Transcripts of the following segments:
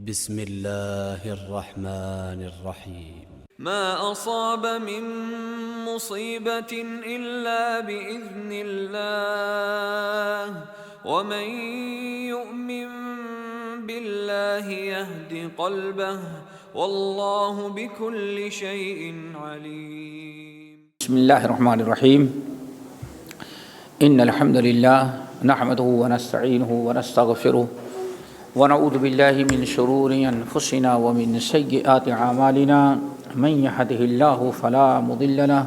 بسم الله الرحمن الرحيم. ما أصاب من مصيبة إلا بإذن الله ومن يؤمن بالله يهد قلبه والله بكل شيء عليم. بسم الله الرحمن الرحيم. إن الحمد لله نحمده ونستعينه ونستغفره ونعوذ بالله من شرور أنفسنا ومن سيئات أعمالنا من يهده الله فلا مضل له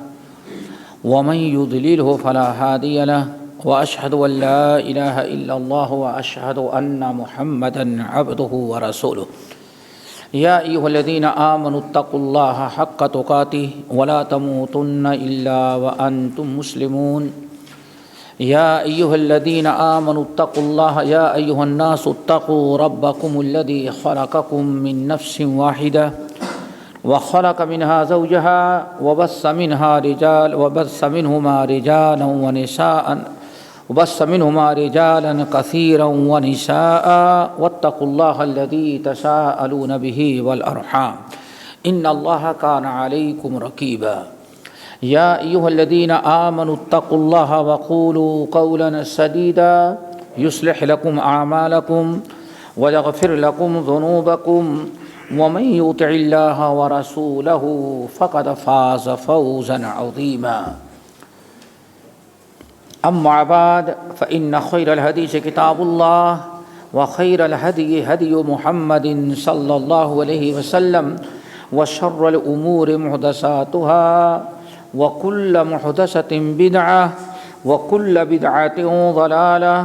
ومن يضلله فلا هادي له وأشهد أن لا إله إلا الله وأشهد أن محمدا عبده ورسوله. يا أيها الذين آمنوا اتقوا الله حق تقاته ولا تموتن إلا وأنتم مسلمون. يا أيها الذين آمنوا اتقوا الله يا أيها الناس اتقوا ربكم الذي خلقكم من نفس واحدة وخلق منها زوجها وبث منهما رجالا كثيرا ونساء واتقوا الله الذي تساءلون به والأرحام إن الله كان عليكم رقيبا. يا أيها الذين آمنوا اتقوا الله وقولوا قولا سديدا يصلح لكم أعمالكم ويغفر لكم ذنوبكم ومن يطع الله ورسوله فقد فاز فوزا عظيما. أما بعد فإن خير الحديث كتاب الله وخير الهدي هدي محمد صلى الله عليه وسلم وشر الأمور محدثاتها وكل محدثة بدعة وكل بدعة ضلالة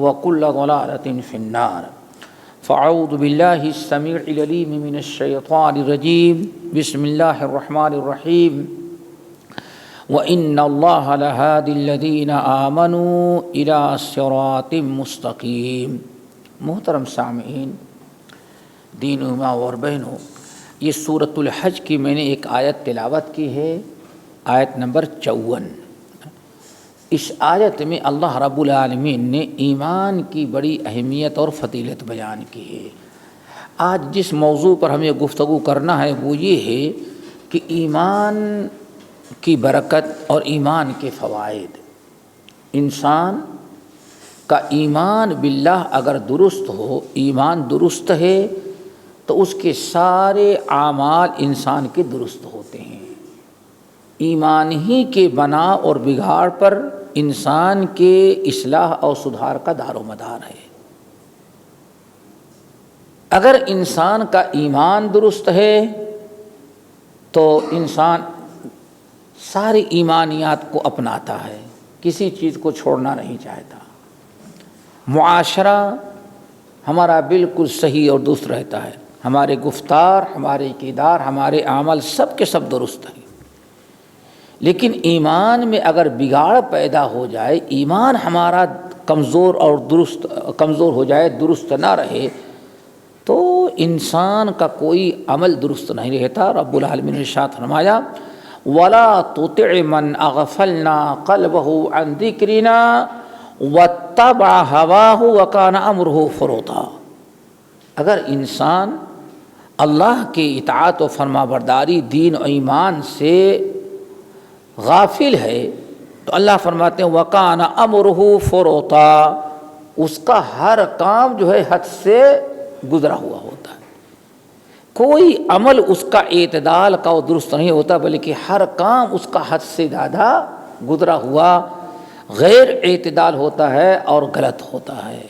وكل ضلالة في النار. فأعوذ بالله السميع العليم من الشيطان الرجيم. بسم الله الرحمن الرحيم. وإن الله لهادي الذين آمنوا إلى صراط مستقيم. محترم سامعین، دین ماں اور بہنوں، یہ سورۃ الحج کی میں نے ایک آیت تلاوت کی ہے، آیت نمبر 54۔ اس آیت میں اللہ رب العالمین نے ایمان کی بڑی اہمیت اور فضیلت بیان کی ہے۔ آج جس موضوع پر ہمیں گفتگو کرنا ہے وہ یہ ہے کہ ایمان کی برکت اور ایمان کے فوائد۔ انسان کا ایمان باللہ اگر درست ہو، ایمان درست ہے تو اس کے سارے اعمال انسان کے درست ہوتے ہیں۔ ایمان ہی کے بنا اور بگاڑ پر انسان کے اصلاح اور سدھار کا دار و مدار ہے۔ اگر انسان کا ایمان درست ہے تو انسان ساری ایمانیات کو اپناتا ہے، کسی چیز کو چھوڑنا نہیں چاہتا۔ معاشرہ ہمارا بالکل صحیح اور درست رہتا ہے، ہمارے گفتار، ہمارے کردار، ہمارے عمل سب کے سب درست ہیں۔ لیکن ایمان میں اگر بگاڑ پیدا ہو جائے، ایمان ہمارا کمزور ہو جائے، درست نہ رہے، تو انسان کا کوئی عمل درست نہیں رہتا۔ رب العالمین نے ارشاد فرمایا وَلَا تُطِعْ مَنْ أَغْفَلْنَا قَلْبَهُ عَنْ ذِكْرِنَا وَاتَّبَعَ هَوَاهُ وَكَانَ أَمْرُهُ فُرُطًا۔ اگر انسان اللہ کی اطاعت و فرما برداری، دین و ایمان سے غافل ہے تو اللہ فرماتے ہیں وَكَانَ أَمْرُهُ فُرُطًا، اس کا ہر کام جو ہے حد سے گزرا ہوا ہوتا ہے۔ کوئی عمل اس کا اعتدال کا و درست نہیں ہوتا، بلکہ ہر کام اس کا حد سے زیادہ گزرا ہوا غیر اعتدال ہوتا ہے اور غلط ہوتا ہے۔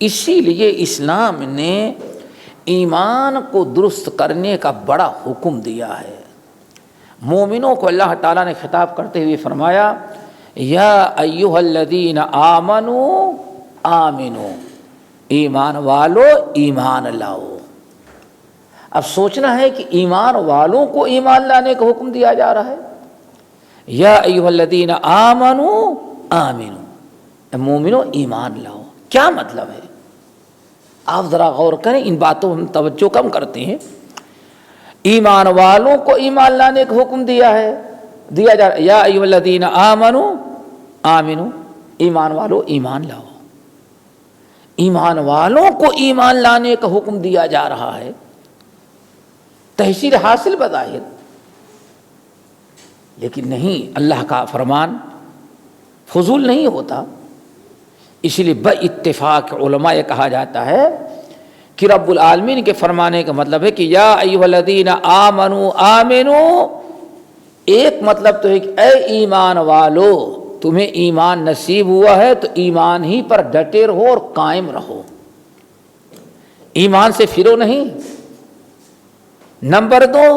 اسی لیے اسلام نے ایمان کو درست کرنے کا بڑا حکم دیا ہے۔ مومنوں کو اللہ تعالیٰ نے خطاب کرتے ہوئے فرمایا یا ایھا الذین آمنوا آمنو، ایمان والو ایمان لاؤ۔ اب سوچنا ہے کہ ایمان والوں کو ایمان لانے کا حکم دیا جا رہا ہے۔ یا ایھا الذین آمنوا آمنو، مومنو ایمان لاؤ، کیا مطلب ہے؟ آپ ذرا غور کریں، ان باتوں ہم توجہ کم کرتے ہیں۔ ایمان والوں کو ایمان لانے کا حکم دیا جا رہا ہے، یا ایھا الذین آمنوا آمنو، ایمان والو ایمان لاؤ۔ ایمان والوں کو ایمان لانے کا حکم دیا جا رہا ہے، تحصیل حاصل بظاہر، لیکن نہیں، اللہ کا فرمان فضول نہیں ہوتا۔ اس لیے باتفاق علماء یہ کہا جاتا ہے کہ رب العالمین کے فرمانے کا مطلب ہے کہ یا ایھا الذین آمنوا آمنوا، ایک مطلب تو ہے کہ اے ایمان والو، تمہیں ایمان نصیب ہوا ہے تو ایمان ہی پر ڈٹے رہو اور قائم رہو، ایمان سے پھرو نہیں۔ نمبر 2،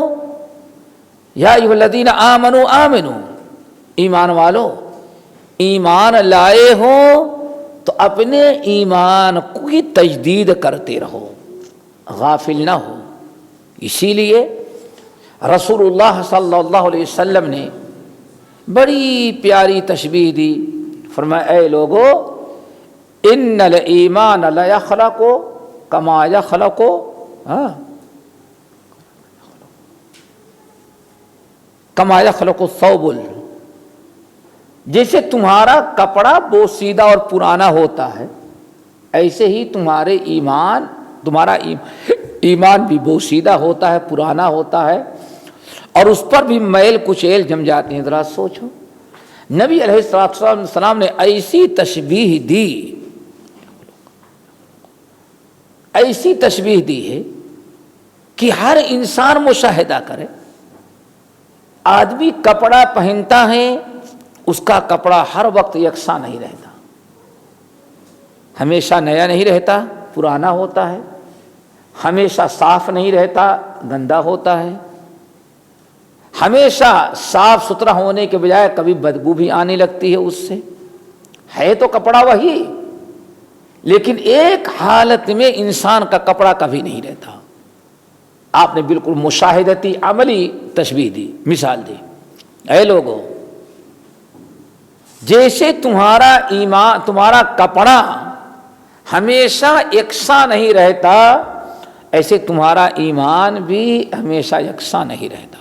یا ایھا الذین آمنوا آمنوا، ایمان والو ایمان لائے ہو تو اپنے ایمان کی تجدید کرتے رہو، غافل نہ ہو۔ اسی لیے رسول اللہ صلی اللہ علیہ وسلم نے بڑی پیاری تشبیہ دی، فرمایا اے لوگو ان الایمان لیخلق کما یخلق کما یخلق الثوب، جیسے تمہارا کپڑا بوسیدہ اور پرانا ہوتا ہے، ایسے ہی تمہارا ایمان بھی بوسیدہ ہوتا ہے، پرانا ہوتا ہے، اور اس پر بھی میل کچیل جم جاتے ہیں۔ ذرا سوچو، نبی علیہ السلام نے ایسی تشبیہ دی ہے کہ ہر انسان مشاہدہ کرے۔ آدمی کپڑا پہنتا ہے، اس کا کپڑا ہر وقت یکساں نہیں رہتا، ہمیشہ نیا نہیں رہتا، پرانا ہوتا ہے، ہمیشہ صاف نہیں رہتا، گندا ہوتا ہے، ہمیشہ صاف ستھرا ہونے کے بجائے کبھی بدبو بھی آنے لگتی ہے اس سے، ہے تو کپڑا وہی، لیکن ایک حالت میں انسان کا کپڑا کبھی نہیں رہتا۔ آپ نے بالکل مشاہدتی عملی تشبیہ دی، مثال دی، اے لوگو جیسے تمہارا ایمان، تمہارا کپڑا ہمیشہ یکساں نہیں رہتا، ایسے تمہارا ایمان بھی ہمیشہ یکساں نہیں رہتا۔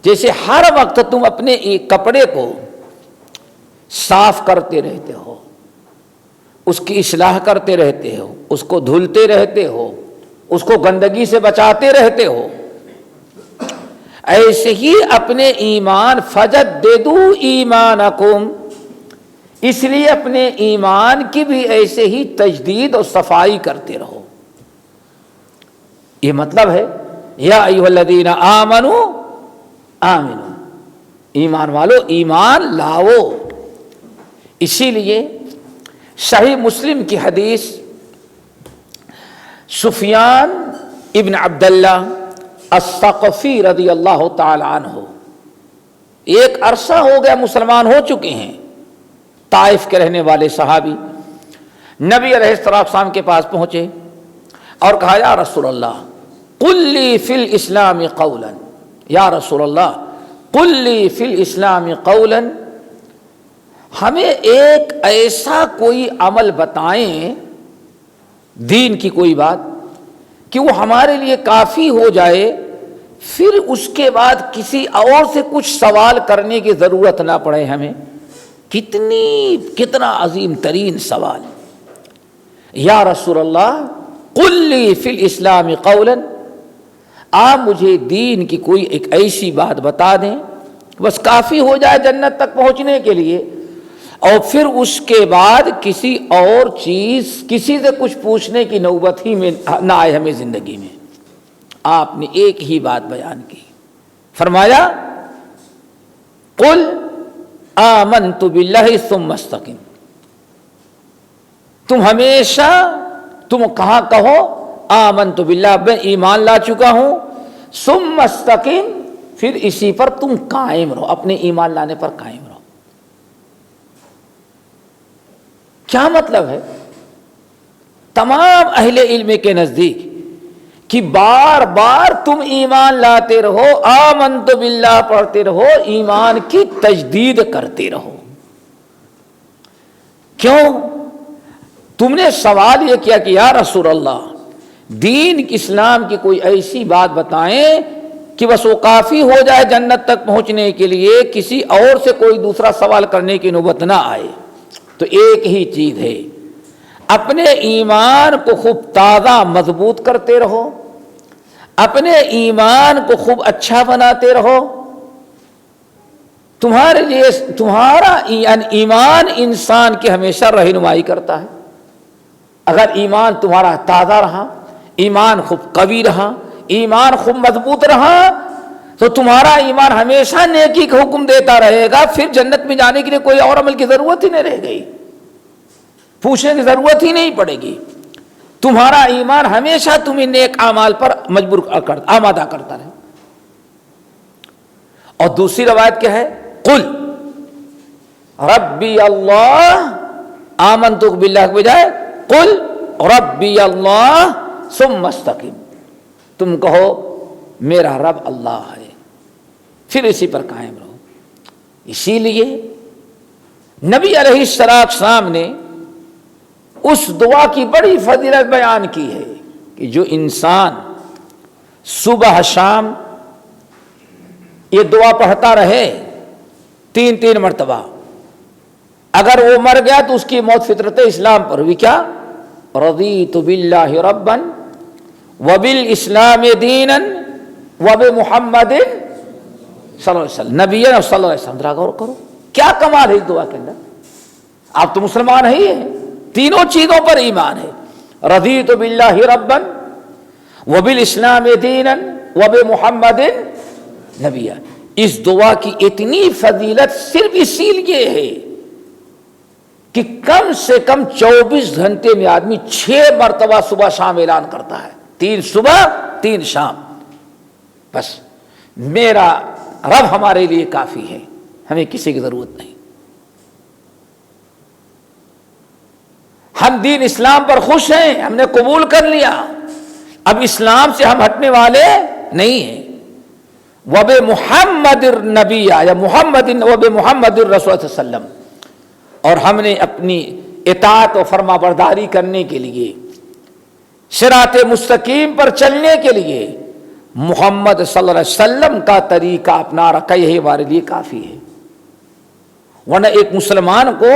جیسے ہر وقت تم اپنے کپڑے کو صاف کرتے رہتے ہو، اس کی اصلاح کرتے رہتے ہو، اس کو دھلتے رہتے ہو، اس کو گندگی سے بچاتے رہتے ہو، ایسے ہی اپنے ایمان فجددوا ایمانکم، اس لیے اپنے ایمان کی بھی ایسے ہی تجدید اور صفائی کرتے رہو۔ یہ مطلب ہے یا ایھا الذین آمنوا آمنوا، ایمان والو ایمان لاؤ۔ اسی لیے صحیح مسلم کی حدیث، سفیان ابن عبداللہ الثقفی رضی اللہ تعالی عنہ ایک عرصہ ہو گیا مسلمان ہو چکے ہیں، طائف کے رہنے والے صحابی نبی علیہ السلام کے پاس پہنچے اور کہا یا رسول اللہ قل لی فی الاسلام قولا، یا رسول اللہ قل لی فی الاسلام قولا، ہمیں ایک ایسا کوئی عمل بتائیں، دین کی کوئی بات کہ وہ ہمارے لیے کافی ہو جائے، پھر اس کے بعد کسی اور سے کچھ سوال کرنے کی ضرورت نہ پڑے ہمیں۔ کتنا عظیم ترین سوال، یا رسول اللہ قل لی فی الاسلام قولا، آپ مجھے دین کی کوئی ایک ایسی بات بتا دیں بس کافی ہو جائے جنت تک پہنچنے کے لیے، اور پھر اس کے بعد کسی اور چیز، کسی سے کچھ پوچھنے کی نوبت ہی میں نہ آئے ہمیں زندگی میں۔ آپ نے ایک ہی بات بیان کی، فرمایا قل آمنت باللہ ثم استقم، تم ہمیشہ کہاں کہو آمنت باللہ، میں ایمان لا چکا ہوں، ثم استقم، پھر اسی پر تم قائم رہو، اپنے ایمان لانے پر قائم رہو۔ کیا مطلب ہے؟ تمام اہل علم کے نزدیک کہ بار بار تم ایمان لاتے رہو، آمنت باللہ پڑھتے رہو، ایمان کی تجدید کرتے رہو۔ کیوں؟ تم نے سوال یہ کیا کہ یا رسول اللہ دین اسلام کی کوئی ایسی بات بتائیں کہ بس وہ کافی ہو جائے جنت تک پہنچنے کے لیے، کسی اور سے کوئی دوسرا سوال کرنے کی نوبت نہ آئے۔ تو ایک ہی چیز ہے، اپنے ایمان کو خوب تازہ مضبوط کرتے رہو، اپنے ایمان کو خوب اچھا بناتے رہو۔ تمہارے لیے تمہارا ایمان انسان کی ہمیشہ رہنمائی کرتا ہے۔ اگر ایمان تمہارا تازہ رہا، ایمان خوب قوی رہا، ایمان خوب مضبوط رہا، تو تمہارا ایمان ہمیشہ نیکی کا حکم دیتا رہے گا، پھر جنت میں جانے کے لیے کوئی اور عمل کی ضرورت ہی نہیں رہ گئی، پوچھنے کی ضرورت ہی نہیں پڑے گی۔ تمہارا ایمان ہمیشہ تمہیں نیک اعمال پر آمادہ کرتا رہے۔ اور دوسری روایت کیا ہے؟ قل ربی اللہ آمنت باللہ کے بجائے قل ربی اللہ ثم استقم، تم کہو میرا رب اللہ ہے، پھر اسی پر قائم رہو۔ اسی لیے نبی علیہ السلام نے اس دعا کی بڑی فضیلت بیان کی ہے کہ جو انسان صبح شام یہ دعا پڑھتا رہے 3 مرتبہ، اگر وہ مر گیا تو اس کی موت فطرت اسلام پر ہوئی۔ کیا؟ رضیت باللہ ربا وبالاسلام دینا وبمحمد صلی اللہ علیہ وسلم نبینا صلی اللہ علیہ وسلم۔ ذرا غور کرو کیا کمال ہے اس دعا کے اندر۔ آپ تو مسلمان ہی ہیں، تینوں چیزوں پر ایمان ہے، رضیت باللہ ربا وبالاسلام دینا وبمحمد نبیا۔ اس دعا کی اتنی فضیلت صرف اسی لیے ہے کہ کم سے کم 24 گھنٹے میں آدمی 6 مرتبہ صبح شام اعلان کرتا ہے، 3 صبح 3 شام، بس میرا رب ہمارے لیے کافی ہے، ہمیں کسی کی ضرورت نہیں۔ ہم دین اسلام پر خوش ہیں، ہم نے قبول کر لیا، اب اسلام سے ہم ہٹنے والے نہیں ہیں۔ وب محمد النبی یا محمد وب محمد الرسول صلی اللہ علیہ وسلم، اور ہم نے اپنی اطاعت و فرما برداری کرنے کے لیے، صراط مستقیم پر چلنے کے لیے محمد صلی اللہ علیہ وسلم کا طریقہ اپنا رکھا، یہی ہمارے لیے کافی ہے۔ ورنہ ایک مسلمان کو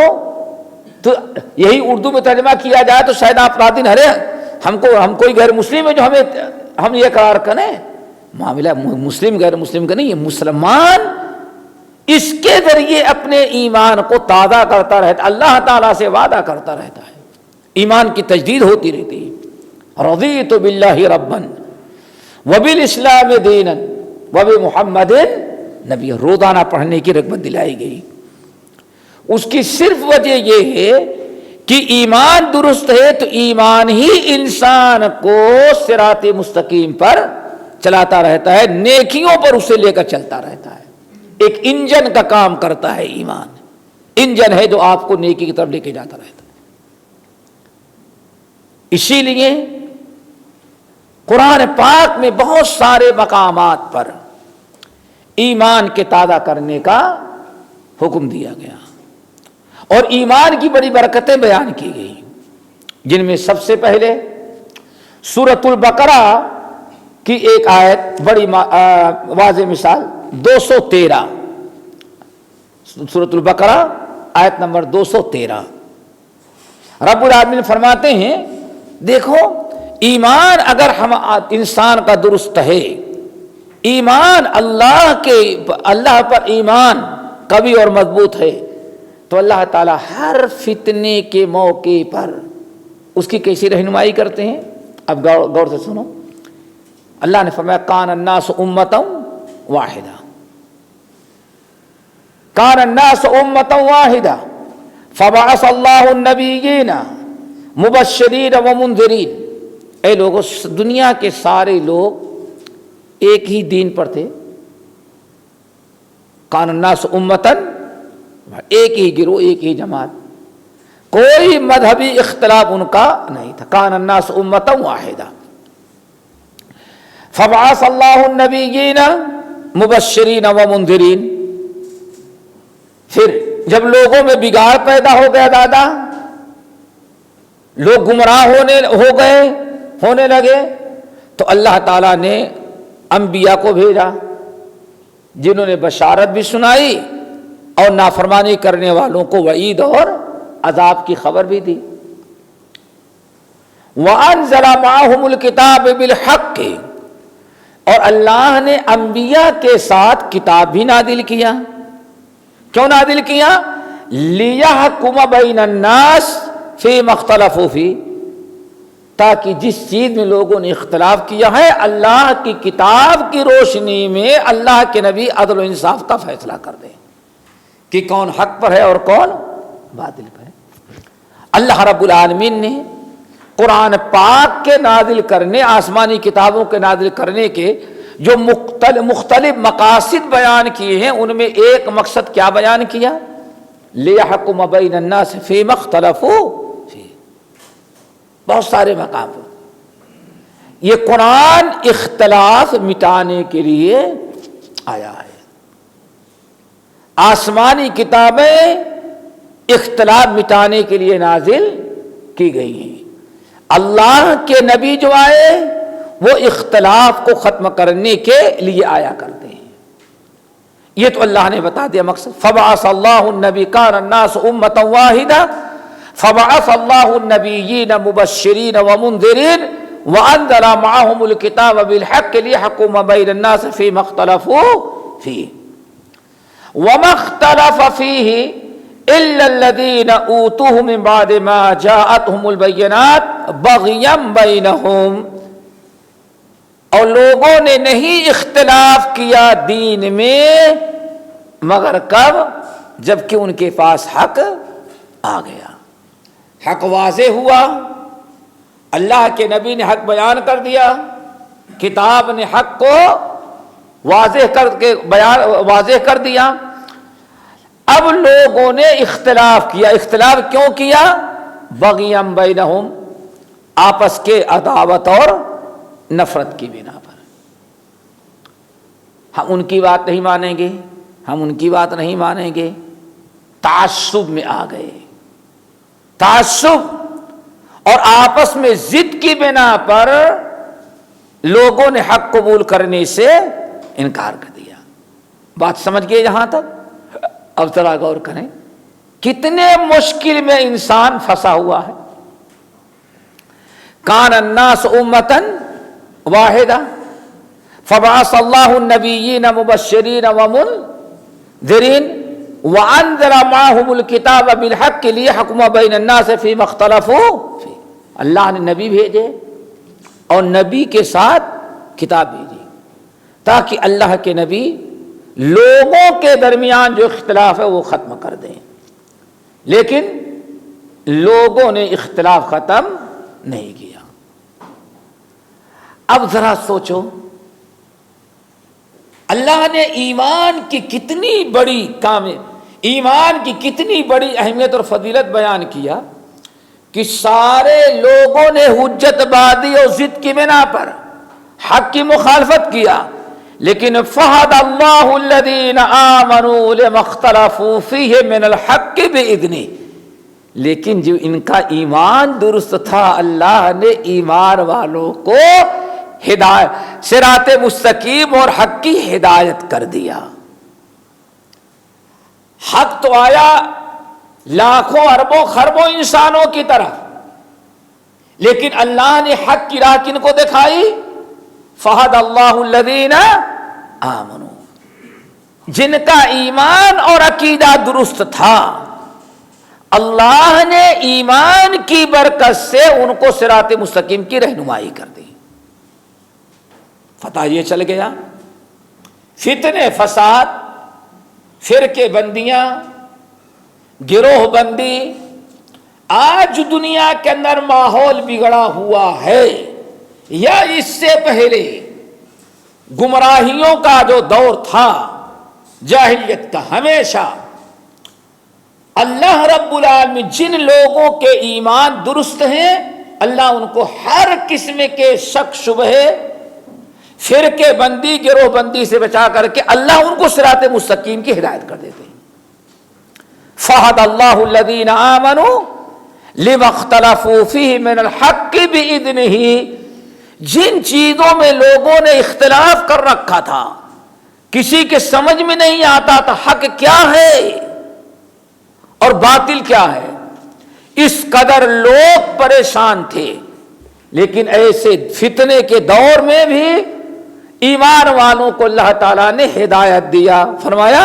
تو یہی اردو میں ترجمہ کیا جائے تو شاید آپ رات دن ہرے ہم کوئی غیر مسلم ہے جو ہم یہ قرار کریں، معاملہ مسلم غیر مسلم کا نہیں ہے، مسلمان اس کے ذریعے اپنے ایمان کو تازہ کرتا رہتا، اللہ تعالیٰ سے وعدہ کرتا رہتا ہے، ایمان کی تجدید ہوتی رہتی ہے۔ رضیت باللہ ربا وبالاسلام دینا وبمحمد نبی، روزانہ پڑھنے کی رغبت دلائی گئی۔ اس کی صرف وجہ یہ ہے کہ ایمان درست ہے تو ایمان ہی انسان کو صراط مستقیم پر چلاتا رہتا ہے، نیکیوں پر اسے لے کر چلتا رہتا ہے۔ ایک انجن کا کام کرتا ہے ایمان، انجن ہے جو آپ کو نیکی کی طرف لے کے جاتا رہتا ہے۔ اسی لیے قرآن پاک میں بہت سارے مقامات پر ایمان کے تازہ کرنے کا حکم دیا گیا، اور ایمان کی بڑی برکتیں بیان کی گئی، جن میں سب سے پہلے سورۃ البقرہ کی ایک آیت بڑی واضح مثال 213، سورۃ البقرہ آیت نمبر 213، رب العالمین فرماتے ہیں دیکھو ایمان اگر انسان کا درست ہے، ایمان اللہ پر ایمان قوی اور مضبوط ہے، تو اللہ تعالیٰ ہر فتنے کے موقع پر اس کی کیسی رہنمائی کرتے ہیں۔ اب غور سے سنو، اللہ نے فرمایا کان الناس امتا واحدہ، کان الناس امتا واحدہ فبعث اللہ النبیین مبشرین ومنذرین۔ اے لوگوں، دنیا کے سارے لوگ ایک ہی دین پر تھے، کان الناس امتا، ایک ہی گروہ، ایک ہی جماعت، کوئی مذہبی اختلاف ان کا نہیں تھا، کان الناس امتا واحدہ فبعث اللہ النبیین مبشرین ومنذرین۔ پھر جب لوگوں میں بگاڑ پیدا ہو گیا دادا، لوگ گمراہ ہونے لگے، تو اللہ تعالیٰ نے انبیاء کو بھیجا جنہوں نے بشارت بھی سنائی اور نافرمانی کرنے والوں کو وعید اور عذاب کی خبر بھی دی۔ وَأَنزَلَ مَعَهُمُ الْكِتَابَ بِالْحَقِّ، اور اللہ نے انبیاء کے ساتھ کتاب بھی نازل کیا۔ کیوں نازل کیا؟ لِيَحْكُمَ بَيْنَ النَّاسِ فِيمَا اخْتَلَفُوا فِيهِ، تاکہ جس چیز میں لوگوں نے اختلاف کیا ہے اللہ کی کتاب کی روشنی میں اللہ کے نبی عدل و انصاف کا فیصلہ کر دیں کہ کون حق پر ہے اور کون باطل پر ہے۔ اللہ رب العالمین نے قرآن پاک کے نازل کرنے، آسمانی کتابوں کے نازل کرنے کے جو مختلف مقاصد بیان کیے ہیں، ان میں ایک مقصد کیا بیان کیا؟ لِيَحْكُمَ بَيْنَ النَّاسِ فِيمَا اخْتَلَفُوا فِيهِ۔ بہت سارے مقام پر یہ قرآن اختلاف مٹانے کے لیے آیا ہے۔ آسمانی کتابیں اختلاف مٹانے کے لیے نازل کی گئی ہیں۔ اللہ کے نبی جو آئے وہ اختلاف کو ختم کرنے کے لیے آیا کرتے ہیں۔ یہ تو اللہ نے بتا دیا مقصد۔ فَبَعَثَ اللَّهُ النَّبِيَّ كَانَ النَّاسُ أُمَّةً وَاحِدَةً فَبَعَثَ اللَّهُ النَّبِيِّينَ مُبَشِّرِينَ وَمُنذِرِينَ وَأَنزَلَ مَعَهُمُ الْكِتَابَ بِالْحَقِّ لِيَحْكُمَ بَيْنَ النَّاسِ فِيمَا اخْتَلَفُوا فِيهِ وَمَا اخْتَلَفَ فِيهِ إِلَّا الَّذِينَ أُوتُوهُ مِن بَعْدِ مَا جَاءَتْهُمُ الْبَيِّنَاتُ بَغْيًا بَيْنَهُمْ، اور لوگوں نے نہیں اختلاف کیا دین میں مگر کب؟ جبکہ ان کے پاس حق آ گیا، حق واضح ہوا، اللہ کے نبی نے حق بیان کر دیا، کتاب نے حق کو واضح کر دیا۔ اب لوگوں نے اختلاف کیا۔ اختلاف کیوں کیا؟ بغیم بینہم، آپس کے عداوت اور نفرت کی بنا پر۔ ہم ان کی بات نہیں مانیں گے، ہم ان کی بات نہیں مانیں گے، تعصب میں آ گئے۔ تعصب اور آپس میں ضد کی بنا پر لوگوں نے حق قبول کرنے سے انکار کر دیا۔ بات سمجھ گئے یہاں تک؟ اب ذرا غور کریں، کتنے مشکل میں انسان پھنسا ہوا ہے۔ کان الناس امۃ واحدہ فبعث اللہ النبیین مبشرین ومنذرین وانذر معهم الکتاب بالحق لیحکم بین الناس فیما اختلفوا فیہ۔ اللہ نے نبی بھیجے اور نبی کے ساتھ کتاب بھیجی تاکہ اللہ کے نبی لوگوں کے درمیان جو اختلاف ہے وہ ختم کر دیں، لیکن لوگوں نے اختلاف ختم نہیں کیا۔ اب ذرا سوچو، اللہ نے ایمان کی کتنی بڑی ایمان کی کتنی بڑی اہمیت اور فضیلت بیان کیا کہ سارے لوگوں نے حجت بازی اور ضد کی بنا پر حق کی مخالفت کیا، لیکن فہد اللہ الذین آمنوا لما اختلفوا فیہ من الحق بإذنہ، لیکن جو ان کا ایمان درست تھا اللہ نے ایمان والوں کو ہدایت صراط مستقیم اور حق کی ہدایت کر دیا۔ حق تو آیا لاکھوں اربوں خربوں انسانوں کی طرف، لیکن اللہ نے حق کی راہ کن کو دکھائی؟ فہد اللہ الذین آمنوا، جن کا ایمان اور عقیدہ درست تھا اللہ نے ایمان کی برکت سے ان کو صراط مستقیم کی رہنمائی کر دی۔ فتح یہ چل گیا، فتنے فساد، فرقے بندیاں، گروہ بندی، آج دنیا کے اندر ماحول بگڑا ہوا ہے یا اس سے پہلے گمراہیوں کا جو دور تھا جاہلیت کا، ہمیشہ اللہ رب العالمین جن لوگوں کے ایمان درست ہیں اللہ ان کو ہر قسم کے شک شبہ فرقے بندی گروہ بندی سے بچا کر کے اللہ ان کو صراط مستقیم کی ہدایت کر دیتے ہیں۔ فہد اللہ الذین آمنوا لما اختلفوا فیہ من الحق بإذنہ، جن چیزوں میں لوگوں نے اختلاف کر رکھا تھا، کسی کے سمجھ میں نہیں آتا تھا حق کیا ہے اور باطل کیا ہے، اس قدر لوگ پریشان تھے، لیکن ایسے فتنے کے دور میں بھی ایمان والوں کو اللہ تعالیٰ نے ہدایت دیا. فرمایا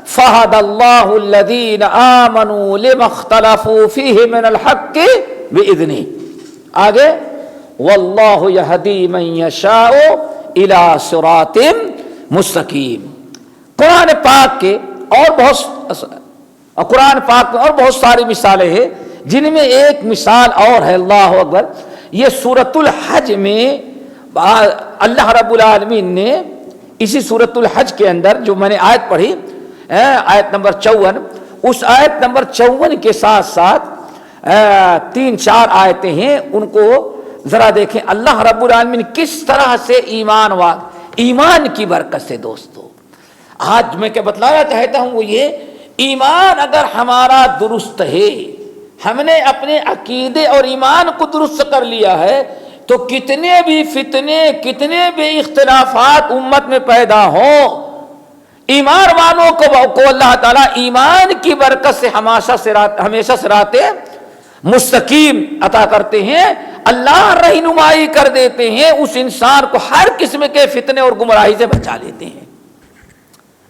فَهَدَى اللَّهُ الَّذِينَ آمَنُوا لِمَا اخْتَلَفُوا فِيهِ مِنَ الْحَقِّ بِإِذْنِهِ. آگے وَاللَّهُ يَهْدِي مَن يَشَاءُ إِلَى صِرَاطٍ مُسْتَقِيمٍ. قرآن پاک کے اور بہت ساری مثالیں ہیں، جن میں ایک مثال اور ہے. اللہ اکبر. یہ سورۃ الحج میں اللہ رب العالمین نے اسی سورۃ الحج کے اندر جو میں نے آیت پڑھی آیت نمبر 54، اس آیت نمبر 54 کے ساتھ ساتھ 3-4 آیتیں ہیں، ان کو ذرا دیکھیں. اللہ رب العالمین کس طرح سے ایمان کی برکت سے دوستو، آج میں کیا بتلانا چاہتا ہوں وہ یہ، ایمان اگر ہمارا درست ہے، ہم نے اپنے عقیدے اور ایمان کو درست کر لیا ہے، تو کتنے بھی فتنے، کتنے بھی اختلافات امت میں پیدا ہوں، ایمان والوں کو اللہ تعالیٰ ایمان کی برکت سے ہمیشہ صراط مستقیم عطا کرتے ہیں. اللہ رہنمائی کر دیتے ہیں، اس انسان کو ہر قسم کے فتنے اور گمراہی سے بچا لیتے ہیں.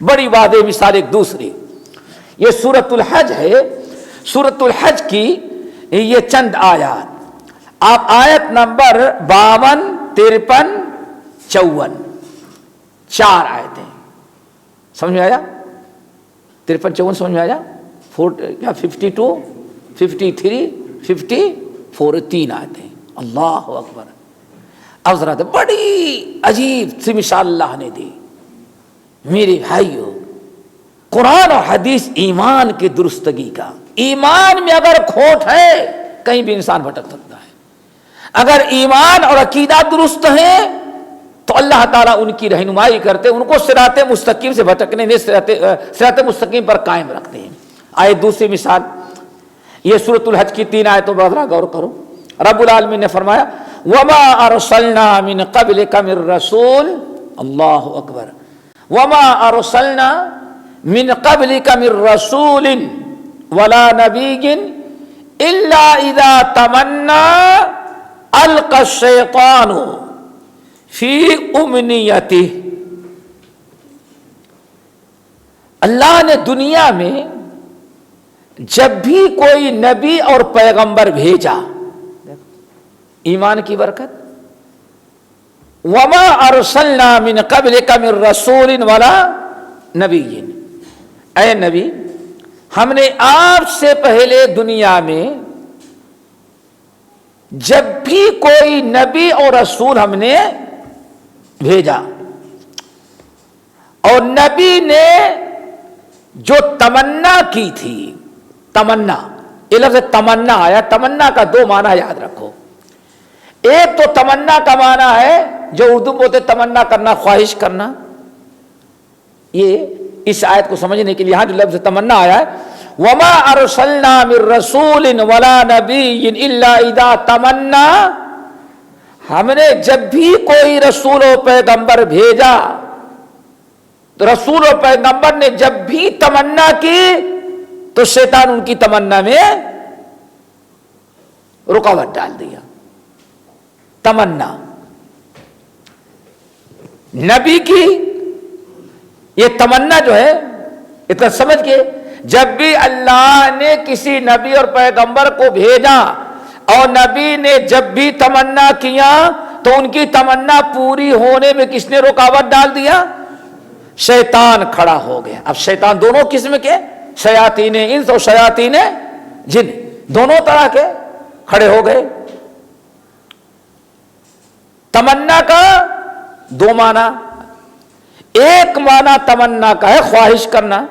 بڑی واضح مثال ایک دوسری، یہ سورۃ الحج ہے. سورۃ الحج کی یہ چند آیات، آپ آیت نمبر 52، 53، 54، 4 آیتیں سمجھ میں آیا؟ 53، 54 سمجھ میں آیا؟ 52، 53، 54، 3 آیتیں. اللہ اکبر. اب ذرا بڑی عجیب سی مثال اللہ نے دی. میرے بھائیو، قرآن اور حدیث ایمان کی درستگی کا، ایمان میں اگر کھوٹ ہے کہیں بھی انسان بھٹک سکتا ہے. اگر ایمان اور عقیدہ درست ہے تو اللہ تعالیٰ ان کی رہنمائی کرتے، ان کو صراط مستقیم سے بھٹکنے نہیں، صراط مستقیم پر قائم رکھتے ہیں. آئے دوسری مثال، یہ سورۃ الحج کی 3 آیتوں پر ذرا غور کرو. رب العالمین نے فرمایا وَمَا أَرْسَلْنَا مِن قَبْلِكَ مِن رَّسُولٍ. اللہ اکبر. وَمَا أَرْسَلْنَا مِن قَبْلِكَ مِن رَّسُولٍ وَلَا نَبِيٍّ إِلَّا إِذَا تَمَنَّىٰ أَلْقَى الشَّيْطَانُ فِي أُمْنِيَّتِهِ. اللہ نے دنیا میں جب بھی کوئی نبی اور پیغمبر بھیجا، ایمان کی برکت، وَمَا أَرْسَلْنَا مِن قَبْلِكَ مِن رَّسُولٍ وَلَا نَبِيٍّ. اے نبی، ہم نے آپ سے پہلے دنیا میں جب بھی کوئی نبی اور رسول ہم نے بھیجا، اور نبی نے جو تمنا کی تھی، تمنا، یہ لفظ تمنا آیا. تمنا کا 2 معنی یاد رکھو. ایک تو تمنا کا معنی ہے جو اردو بولتے تمنا کرنا، خواہش کرنا. یہ اس آیت کو سمجھنے کے لیے یہاں جو لفظ تمنا آیا ہے، وَمَا أَرْسَلْنَا مِن رَّسُولٍ وَلَا نَبِيٍّ إِلَّا إِذَا تَمَنَّىٰ. ہم نے جب بھی کوئی رسول و پیغمبر بھیجا، تو رسول و پیغمبر نے جب بھی تمنا کی تو شیطان ان کی تمنا میں رکاوٹ ڈال دیا. تمنا نبی کی یہ تمنا جو ہے، اتنا سمجھ کے، جب بھی اللہ نے کسی نبی اور پیغمبر کو بھیجا اور نبی نے جب بھی تمنا کیا تو ان کی تمنا پوری ہونے میں کس نے رکاوٹ ڈال دیا؟ شیطان کھڑا ہو گیا. اب شیطان دونوں قسم کے، شیاطین انس اور شیاطین جن، دونوں طرح کے کھڑے ہو گئے. تمنا کا 2 معنی. ایک معنی تمنا کا ہے خواہش کرنا.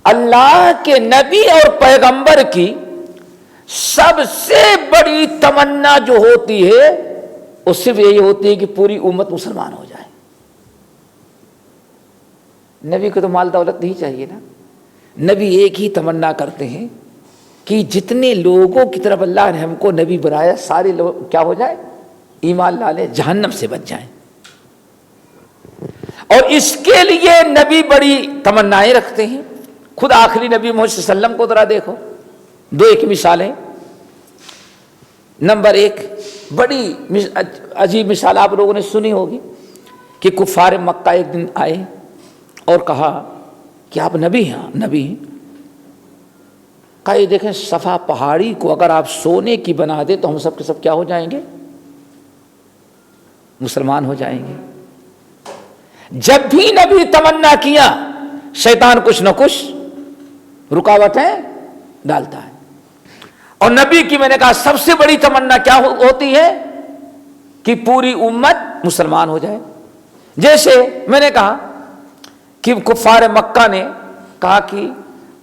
اللہ کے نبی اور پیغمبر کی سب سے بڑی تمنا جو ہوتی ہے وہ صرف یہی ہوتی ہے کہ پوری امت مسلمان ہو جائے. نبی کو تو مال دولت نہیں چاہیے نا. نبی ایک ہی تمنا کرتے ہیں کہ جتنے لوگوں کی طرف اللہ نے ہم کو نبی بنایا، سارے لوگ کیا ہو جائے؟ ایمان لا لیں، جہنم سے بچ جائیں. اور اس کے لیے نبی بڑی تمنائیں رکھتے ہیں. خود آخری نبی محمد صلی اللہ علیہ وسلم کو ذرا دیکھو، دو ایک مثالیں. نمبر ایک، بڑی عجیب مثال آپ لوگوں نے سنی ہوگی کہ کفار مکہ ایک دن آئے اور کہا کہ آپ نبی ہیں. نبی ہیں. کہا یہ دیکھیں صفا پہاڑی کو اگر آپ سونے کی بنا دیں تو ہم سب کے سب کیا ہو جائیں گے؟ مسلمان ہو جائیں گے. جب بھی نبی تمنا کیا شیطان کچھ نہ کچھ رکاوٹیں ڈالتا ہے. اور نبی کی میں نے کہا سب سے بڑی تمنا کیا ہوتی ہے؟ کہ پوری امت مسلمان ہو جائے. جیسے میں نے کہا کہ کفار مکہ نے کہا کہ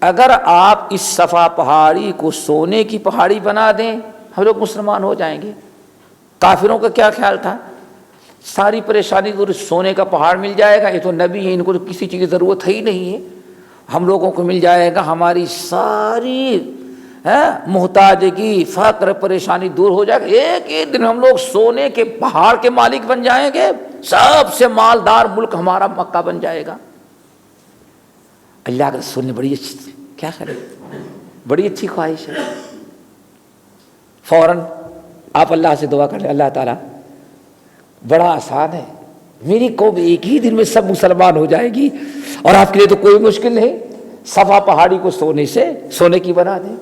اگر آپ اس صفا پہاڑی کو سونے کی پہاڑی بنا دیں ہم لوگ مسلمان ہو جائیں گے. کافروں کا کیا خیال تھا؟ ساری پریشانی کو سونے کا پہاڑ مل جائے گا، یہ تو نبی ہے، ان کو تو کسی چیز کی ضرورت ہے ہی نہیں ہے، ہم لوگوں کو مل جائے گا، ہماری ساری محتاجگی فقر پریشانی دور ہو جائے گا، ایک ایک دن ہم لوگ سونے کے پہاڑ کے مالک بن جائیں گے، سب سے مالدار ملک ہمارا مکہ بن جائے گا. اللہ کے رسول نے بڑی اچھی، کیا خیال ہے، بڑی اچھی خواہش ہے. فوراً آپ اللہ سے دعا کر لیں، اللہ تعالیٰ بڑا آسان ہے، میری قوم ایک ہی دن میں سب مسلمان ہو جائے گی اور آپ کے لیے تو کوئی مشکل نہیں، صفا پہاڑی کو سونے کی بنا دیں.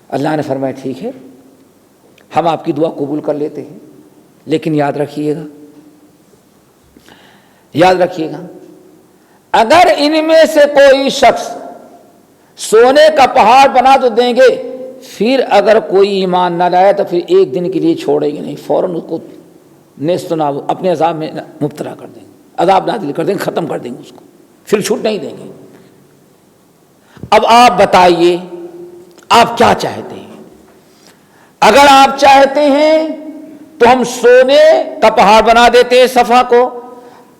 اللہ نے فرمایا ٹھیک ہے ہم آپ کی دعا قبول کر لیتے ہیں، لیکن یاد رکھیے گا اگر ان میں سے کوئی شخص سونے کا پہاڑ بنا تو دیں گے، پھر اگر کوئی ایمان نہ لائے تو پھر ایک دن کے لیے چھوڑیں گے نہیں، فوراً اس کو نیست و نابود اپنے عذاب میں مبتلا کر دیں گے، عذاب نازل کر دیں گے، ختم کر دیں گے اس کو، پھر چھوٹ نہیں دیں گے. اب آپ بتائیے آپ کیا چاہتے ہیں؟ اگر آپ چاہتے ہیں تو ہم سونے کا پہاڑ بنا دیتے ہیں صفا کو،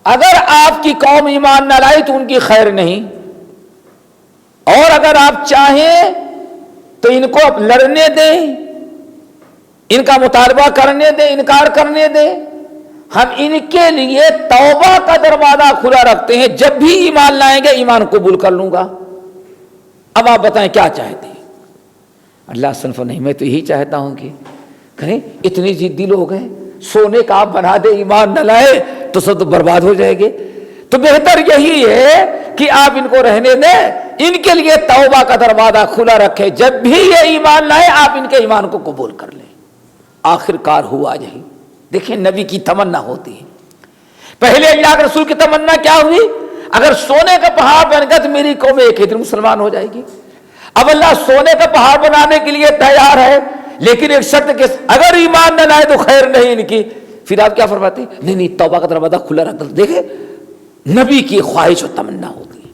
اگر آپ کی قوم ایمان نہ لائی تو ان کی خیر نہیں، اور اگر آپ چاہیں تو ان کو لڑنے دیں، ان کا مطالبہ کرنے دیں، انکار کرنے دیں، ہم ان کے لیے توبہ کا دروازہ کھلا رکھتے ہیں، جب بھی ایمان لائیں گے ایمان قبول کر لوں گا. اب آپ بتائیں کیا چاہتے ہیں؟ اللہ صنف نہیں، میں تو یہی چاہتا ہوں کہ کہیں اتنی ضدی لوگ ہیں، سونے کا آپ بنا دے ایمان نہ لائے تو سب تو برباد ہو جائے گے، تو بہتر یہی ہے کہ آپ ان کو رہنے دیں، ان کے لیے توبہ کا دروازہ کھلا رکھے، جب بھی یہ ایمان لائے آپ ان کے ایمان کو قبول کر لیں. آخر کار ہوا یہی. دیکھیں نبی کی تمنا ہوتی ہے. پہلے اللہ کے رسول کی تمنا کیا ہوئی؟ اگر سونے کا پہاڑ بن گیا تو میری قوم ایک ہی دن مسلمان ہو جائے گی. اب اللہ سونے کا پہاڑ بنانے کے لیے تیار ہے، لیکن ایک شرط کے اگر ایمان نہ لائے تو خیر نہیں ان کی. پھر آپ کیا فرماتے ہیں؟ نہیں توبہ کا دروازہ کھلا رکھ. دیکھیں نبی کی خواہش و تمنا ہوتی ہے،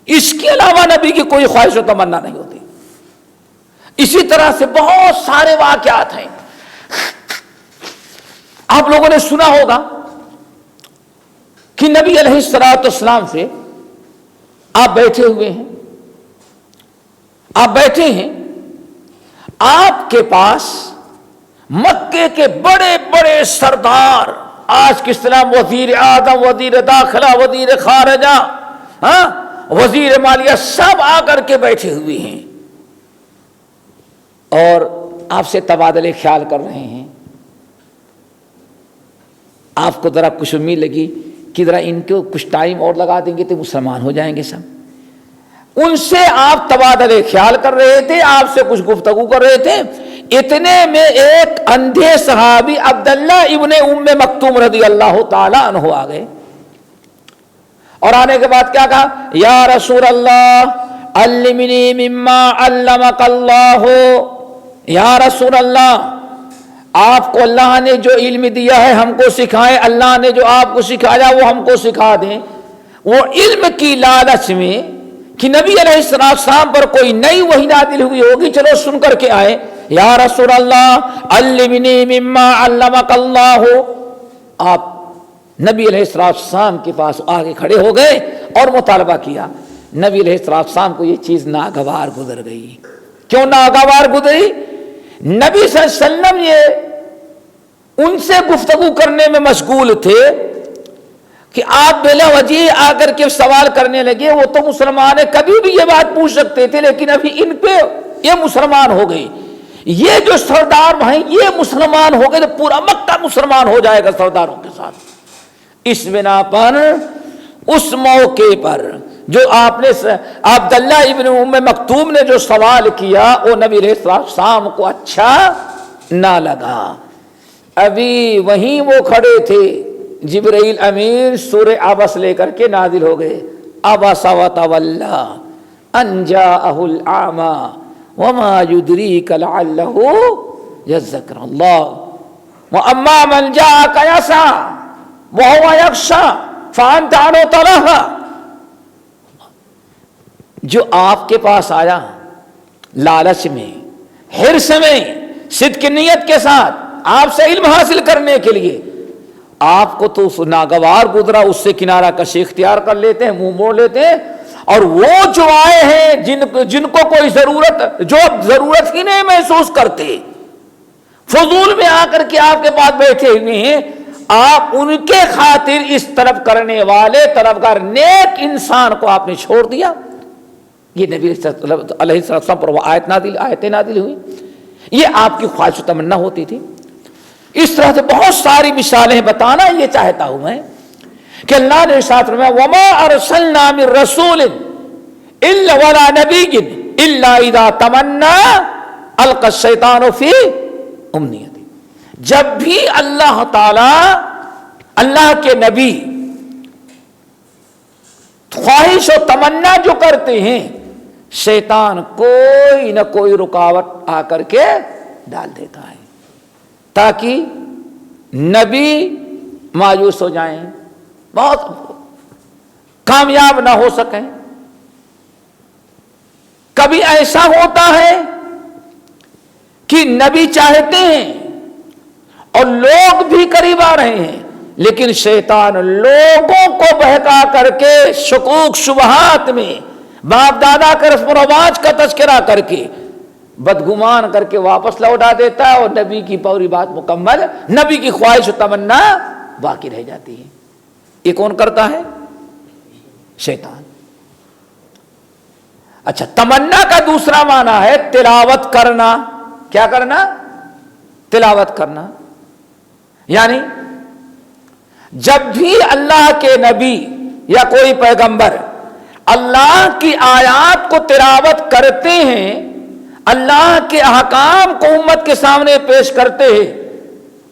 اس کے علاوہ نبی کی کوئی خواہش و تمنا نہیں ہوتی. اسی طرح سے بہت سارے واقعات ہیں. آپ لوگوں نے سنا ہوگا کہ نبی علیہ الصلوۃ والسلام سے آپ بیٹھے ہوئے ہیں، آپ کے پاس مکے کے بڑے بڑے سردار، آج کے اسلام وزیر اعظم، وزیر داخلہ، وزیر خارجہ، وزیر مالیہ، سب آ کر کے بیٹھے ہوئے ہیں اور آپ سے تبادلے خیال کر رہے ہیں. آپ کو ذرا کچھ امید لگی کہ ذرا ان کو کچھ ٹائم اور لگا دیں گے تو مسلمان ہو جائیں گے سب. ان سے آپ تبادلے خیال کر رہے تھے، آپ سے کچھ گفتگو کر رہے تھے. اتنے میں ایک اندھے صحابی عبداللہ ابن ام مکتوم رضی اللہ تعالی عنہ آ گئے، اور آنے کے بعد کیا کہا؟ یا رسول اللہ علمنی مما علمک اللہ. یا رسول اللہ آپ کو اللہ نے جو علم دیا ہے ہم کو سکھائیں، اللہ نے جو آپ کو سکھایا وہ ہم کو سکھا دیں. وہ علم کی لالچ میں کہ نبی علیہ السلام پر کوئی نئی وحی نازل ہوئی ہوگی، چلو سن کر کے آئے. یا رسول اللہ علمنی مما علمک اللہ. آپ نبی علیہ السلام کے پاس آگے کھڑے ہو گئے اور مطالبہ کیا. نبی علیہ السلام کو یہ چیز ناگوار گزر گئی. کیوں ناگوار گزری؟ نبی صلی اللہ علیہ وسلم یہ ان سے گفتگو کرنے میں مشغول تھے کہ آپ بلا وجہ آ کر کے سوال کرنے لگے، وہ تو مسلمان ہے، کبھی بھی یہ بات پوچھ سکتے تھے، لیکن ابھی ان پہ یہ مسلمان ہو گئے، یہ جو سردار ہیں یہ مسلمان ہو گئے تو پورا مکہ مسلمان ہو جائے گا سرداروں کے ساتھ۔ اس بنا پر اس موقع پر جو آپ نے عبداللہ ابن ام مکتوم نے جو سوال کیا وہ نبی علیہ السلام کو اچھا نہ لگا۔ ابھی وہیں وہ کھڑے تھے، جبرائیل امین سورہ عبس لے کر کے نازل ہو گئے، عبس وتولی ان جاءہ الاعمی وما يدریک لعلہ یذکر اللہ واما من جاءک یسعی وهو یخشی فانت عنہ تلہی۔ جو آپ کے پاس آیا لالچ میں، حرص میں، صدق نیت کے ساتھ آپ سے علم حاصل کرنے کے لیے، آپ کو تو ناگوار گزرا، اس سے کنارہ کشی اختیار کر لیتے ہیں، منہ موڑ لیتے ہیں، اور وہ جو آئے ہیں جن کو کوئی ضرورت، جو ضرورت ہی نہیں محسوس کرتے، فضول میں آ کر کے آپ کے پاس بیٹھے ہوئے ہیں، آپ ان کے خاطر اس طلب کرنے والے طلبگار نیک انسان کو آپ نے چھوڑ دیا۔ یہ نبی علیہ السلام پر وہ آیتیں نازل ہوئی، یہ آپ کی خواہش و تمنا ہوتی تھی۔ اس طرح سے بہت ساری مثالیں بتانا یہ چاہتا ہوں میں کہ اللہ نے ارشاد فرمایا وما ارسلنا من رسول الا ولا نبی الا اذا تمنا القى الشیطان فی امنیته۔ جب بھی اللہ تعالی، اللہ کے نبی خواہش و تمنا جو کرتے ہیں، شیطان کوئی نہ کوئی رکاوٹ آ کر کے ڈال دیتا ہے تاکہ نبی مایوس ہو جائیں، بہت کامیاب نہ ہو سکیں۔ کبھی ایسا ہوتا ہے کہ نبی چاہتے ہیں اور لوگ بھی قریب آ رہے ہیں، لیکن شیطان لوگوں کو بہکا کر کے شکوک شبہات میں باپ دادا کے رسم و رواج کا تذکرہ کر کے بدگمان کر کے واپس لوٹا دیتا ہے، اور نبی کی پوری بات مکمل، نبی کی خواہش و تمنا باقی رہ جاتی ہے۔ یہ کون کرتا ہے؟ شیطان۔ اچھا، تمنا کا دوسرا معنی ہے تلاوت کرنا۔ کیا کرنا؟ تلاوت کرنا۔ یعنی جب بھی اللہ کے نبی یا کوئی پیغمبر اللہ کی آیات کو تلاوت کرتے ہیں، اللہ کے احکام کو امت کے سامنے پیش کرتے ہیں،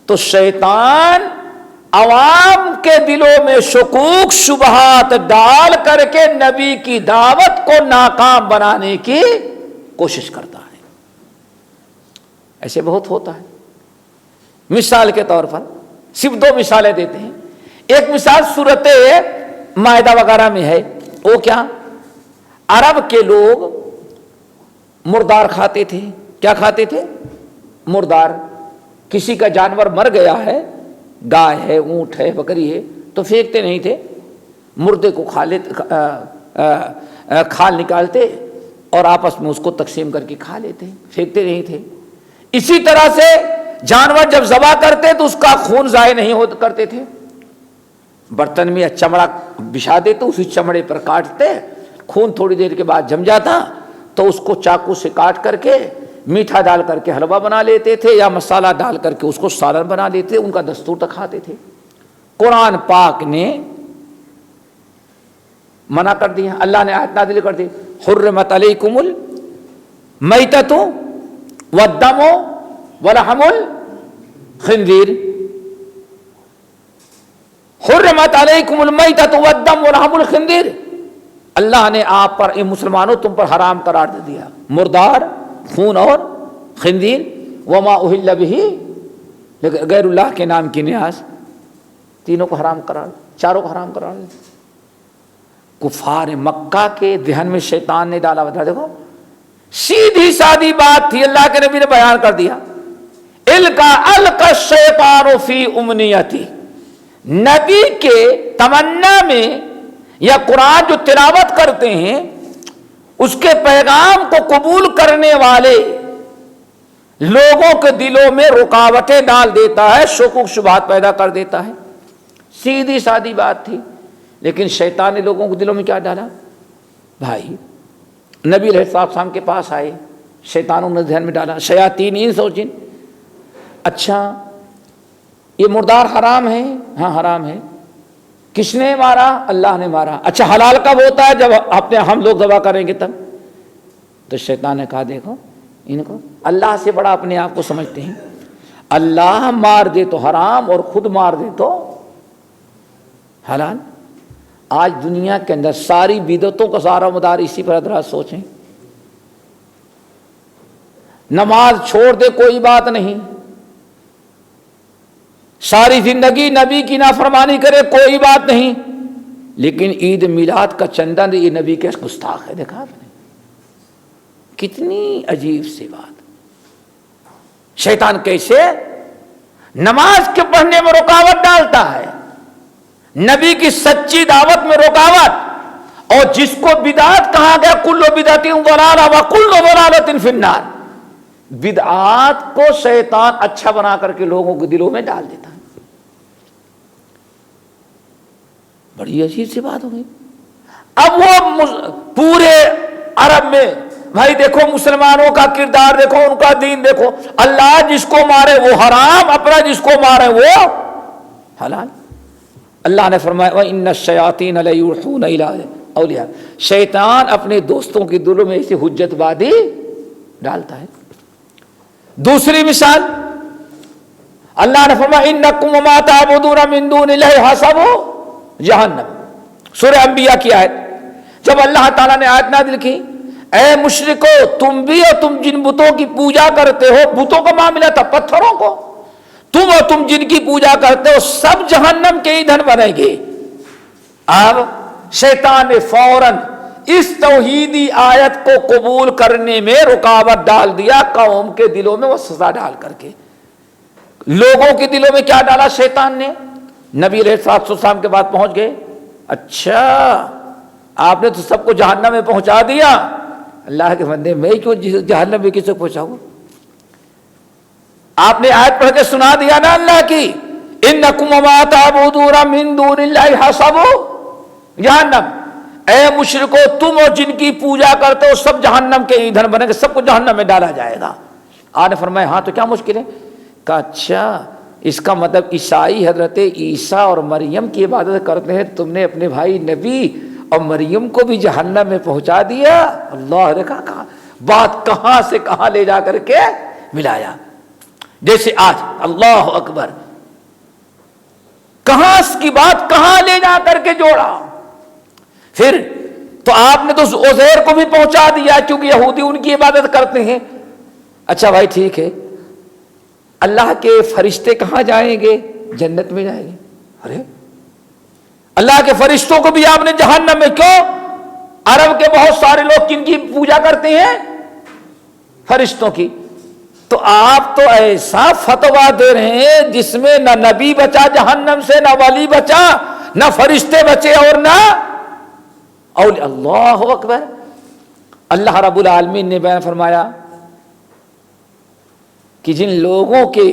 تو شیطان عوام کے دلوں میں شکوک شبہات ڈال کر کے نبی کی دعوت کو ناکام بنانے کی کوشش کرتا ہے۔ ایسے بہت ہوتا ہے۔ مثال کے طور پر صرف دو مثالیں دیتے ہیں۔ ایک مثال سورۃ مائدہ وغیرہ میں ہے، وہ کیا؟ عرب کے لوگ مردار کھاتے تھے۔ کیا کھاتے تھے؟ مردار۔ کسی کا جانور مر گیا ہے، گائے ہے، اونٹ ہے، بکری ہے، تو پھینکتے نہیں تھے، مردے کو کھا لیتے، کھال نکالتے اور آپس میں اس کو تقسیم کر کے کھا لیتے، پھینکتے نہیں تھے۔ اسی طرح سے جانور جب ذبح کرتے تو اس کا خون ضائع نہیں کرتے تھے، برتن میں چمڑا بچھا دیتے، اسی چمڑے پر کاٹتے، خون تھوڑی دیر کے بعد جم جاتا تو اس کو چاقو سے کاٹ کر کے میٹھا ڈال کر کے حلوہ بنا لیتے تھے، یا مسالہ ڈال کر کے اس کو سالن بنا لیتے، ان کا دستور تک کھاتے تھے۔ قرآن پاک نے منع کر دیا، اللہ نے آیت نازل کر دی، حرمت علیکم المیتۃ والدم ولحم الخنزیر۔ حرمت علیکم المیتۃ والدم ولحم الخنزیر، اللہ نے آپ پر، مسلمانوں تم پر حرام قرار دے دیا مردار، خون اور خنزیر، وما اہل بہ غیر اللہ کے نام کی نیاز، تینوں کو حرام قرار، چاروں کو حرام قرار دے۔ کفار مکہ کے ذہن میں شیطان نے ڈالا، بتا دیکھو سیدھی سادی بات تھی، اللہ کے نبی نے بیان کر دیا، القى الشیطان فی امنیتی، نبی کے تمنا میں یا قرآن جو تلاوت کرتے ہیں اس کے پیغام کو قبول کرنے والے لوگوں کے دلوں میں رکاوٹیں ڈال دیتا ہے، شکوک شبہات پیدا کر دیتا ہے۔ سیدھی سادی بات تھی، لیکن شیطان نے لوگوں کو دلوں میں کیا ڈالا؟ بھائی نبی علیہ السلام کے پاس آئے، شیطانوں نے ذہن میں ڈالا، شیاطین انس و جن، اچھا یہ مردار حرام ہے؟ ہاں حرام ہے۔ کس نے مارا؟ اللہ نے مارا۔ اچھا حلال کب ہوتا ہے؟ جب ہم لوگ ذبح کریں گے تب۔ تو شیطان نے کہا دیکھو ان کو اللہ سے بڑا اپنے آپ کو سمجھتے ہیں، اللہ مار دے تو حرام اور خود مار دے تو حلال۔ آج دنیا کے اندر ساری بدعتوں کا سارا مدار اسی پر حضرات سوچیں۔ نماز چھوڑ دے کوئی بات نہیں، ساری زندگی نبی کی نافرمانی کرے کوئی بات نہیں، لیکن عید میلاد کا چندہ یہ نبی کے گستاخ ہے۔ دیکھا آپ نے کتنی عجیب سی بات۔ شیطان کیسے نماز کے پڑھنے میں رکاوٹ ڈالتا ہے، نبی کی سچی دعوت میں رکاوٹ، اور جس کو بدعت کہا گیا کل بدعت ضلالہ وکل ضلالۃ فی النار، بدعات کو شیطان اچھا بنا کر کے لوگوں کے دلوں میں ڈال دیتا ہے۔ بڑی عجیب سی بات ہو گئی۔ اب وہ پورے عرب میں بھائی دیکھو مسلمانوں کا کردار دیکھو، ان کا دین دیکھو، اللہ جس کو مارے وہ حرام، اپنا جس کو مارے وہ حلال۔ اللہ نے فرمایا وَإِنَّ الشَّيَاطِينَ لَيُوحُونَ إِلَىٰ أَوْلِيَائِهِمْ، شیطان اپنے دوستوں کے دلوں میں ایسی حجت بازی ڈالتا ہے۔ دوسری مثال اللہ نے فرمایا إِنَّكُمْ وَمَا تَعْبُدُونَ مِن دُونِ اللَّهِ حَسَبُ جہنم، سورہ انبیاء کی آیت۔ جب اللہ تعالیٰ نے آیت نازل کی اے مشرکو تم بھی اور تم جن بتوں کی پوجا کرتے ہو، بتوں کا معاملہ تھا پتھروں کو، تم اور تم جن کی پوجا کرتے ہو سب جہنم کے ایندھن بنیں گے۔ اب شیطان نے فوراً اس توحیدی آیت کو قبول کرنے میں رکاوٹ ڈال دیا، قوم کے دلوں میں وہ سزا ڈال کر کے۔ لوگوں کے دلوں میں کیا ڈالا شیطان نے؟ نبی علیہ السلام کے بعد پہنچ گئے، اچھا آپ نے تو سب کو جہنم میں پہنچا دیا، اللہ کے بندے میں کیوں جہنم میں کسی کو پہنچاؤں؟ آپ نے آیت پڑھ کے سنا دیا نا اللہ کی انکم وما تعبدون من دون اللہ حسب جہنم، اے مشرکو تم اور جن کی پوجا کرتے ہو سب جہنم کے ایندھن بنے گے، سب کو جہنم میں ڈالا جائے گا۔ آپ نے فرمایا ہاں تو کیا مشکل ہے؟ کہا اچھا اس کا مطلب عیسائی حضرت عیسیٰ اور مریم کی عبادت کرتے ہیں، تم نے اپنے بھائی نبی اور مریم کو بھی جہنم میں پہنچا دیا۔ اللہ نے کہا بات کہاں سے کہاں لے جا کر کے ملایا، جیسے آج اللہ اکبر، کہاں اس کی بات کہاں لے جا کر کے جوڑا۔ پھر تو آپ نے تو عزیر کو بھی پہنچا دیا کیونکہ یہودی ان کی عبادت کرتے ہیں۔ اچھا بھائی ٹھیک ہے، اللہ کے فرشتے کہاں جائیں گے؟ جنت میں جائیں گے۔ ارے اللہ کے فرشتوں کو بھی آپ نے جہنم میں کیوں؟ عرب کے بہت سارے لوگ کن کی پوجا کرتے ہیں؟ فرشتوں کی۔ تو آپ تو ایسا فتویٰ دے رہے ہیں جس میں نہ نبی بچا جہنم سے، نہ ولی بچا، نہ فرشتے بچے اور نہ اولیاء۔ اللہ اکبر۔ اللہ رب العالمین نے بیان فرمایا کہ جن لوگوں کے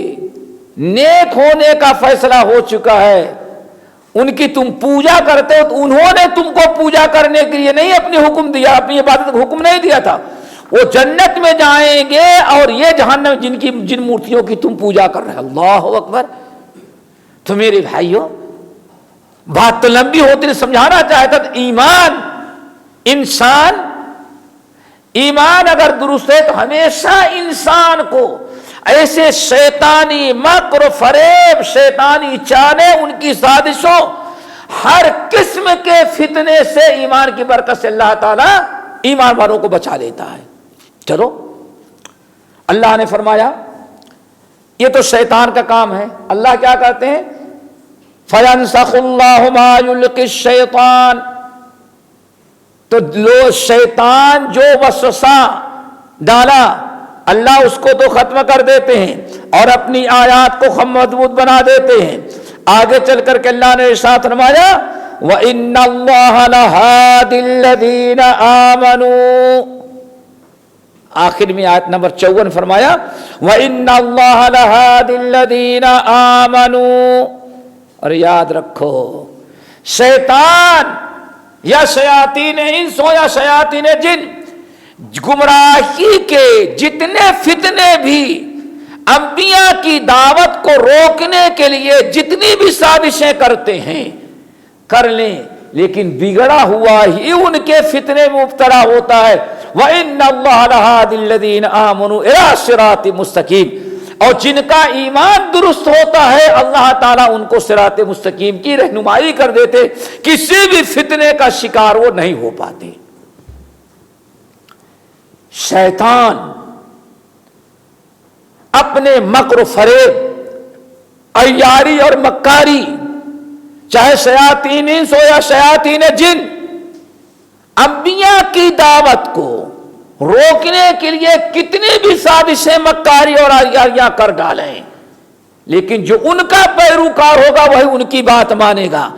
نیک ہونے کا فیصلہ ہو چکا ہے ان کی تم پوجا کرتے ہو، تو انہوں نے تم کو پوجا کرنے کے لیے نہیں اپنی حکم دیا، اپنی عبادت کا حکم نہیں دیا تھا، وہ جنت میں جائیں گے، اور یہ جہنم جن مورتیوں کی تم پوجا کر رہے ہیں۔ اللہ اکبر۔ تو میرے بھائیوں بات تو لمبی ہوتی ہے، سمجھانا چاہتا تھا ایمان، انسان ایمان اگر درست ہے تو ہمیشہ انسان کو ایسے شیطانی مکر و فریب، شیطانی چالیں، ان کی سازشوں، ہر قسم کے فتنے سے ایمان کی برکت سے اللہ تعالیٰ ایمان والوں کو بچا لیتا ہے۔ چلو اللہ نے فرمایا یہ تو شیطان کا کام ہے۔ اللہ کیا کرتے ہیں؟ فَيَنْسَخُ اللَّهُ مَا يُلْقِي الشَّيْطَانُ، تو لو شیطان جو وسوسہ ڈالا اللہ اس کو تو ختم کر دیتے ہیں اور اپنی آیات کو مضبوط بنا دیتے ہیں۔ آگے چل کر کے اللہ نے ارشاد فرمایا وَإِنَّ اللَّهَ لَهَادِ الَّذِينَ آمَنُوا، آخر میں آیت نمبر 54 فرمایا وَإِنَّ اللَّهَ لَهَادِ الَّذِينَ آمَنُوا، اور یاد رکھو شیطان یا شیاطین انس ہو یا شیاطین جن، گمراہی کے جتنے فتنے بھی انبیاء کی دعوت کو روکنے کے لیے جتنی بھی سازشیں کرتے ہیں کر لیں، لیکن بگڑا ہوا ہی ان کے فتنے میں مبتلا ہوتا ہے۔ وَإِنَّ اللَّهَ لَهَادِ الَّذِينَ آمَنُوا إِلَىٰ صِرَاطٍ مُسْتَقِيمٍ، اور جن کا ایمان درست ہوتا ہے اللہ تعالیٰ ان کو صراط مستقیم کی رہنمائی کر دیتے، کسی بھی فتنے کا شکار وہ نہیں ہو پاتے۔ شیطان اپنے مکر و فریب، عیاری اور مکاری، چاہے شیاطین انس ہو یا شیاطین جن، انبیاء کی دعوت کو روکنے کے لیے کتنی بھی سازشیں مکاری اور عیاریاں کر ڈالیں، لیکن جو ان کا پیروکار ہوگا وہی ان کی بات مانے گا،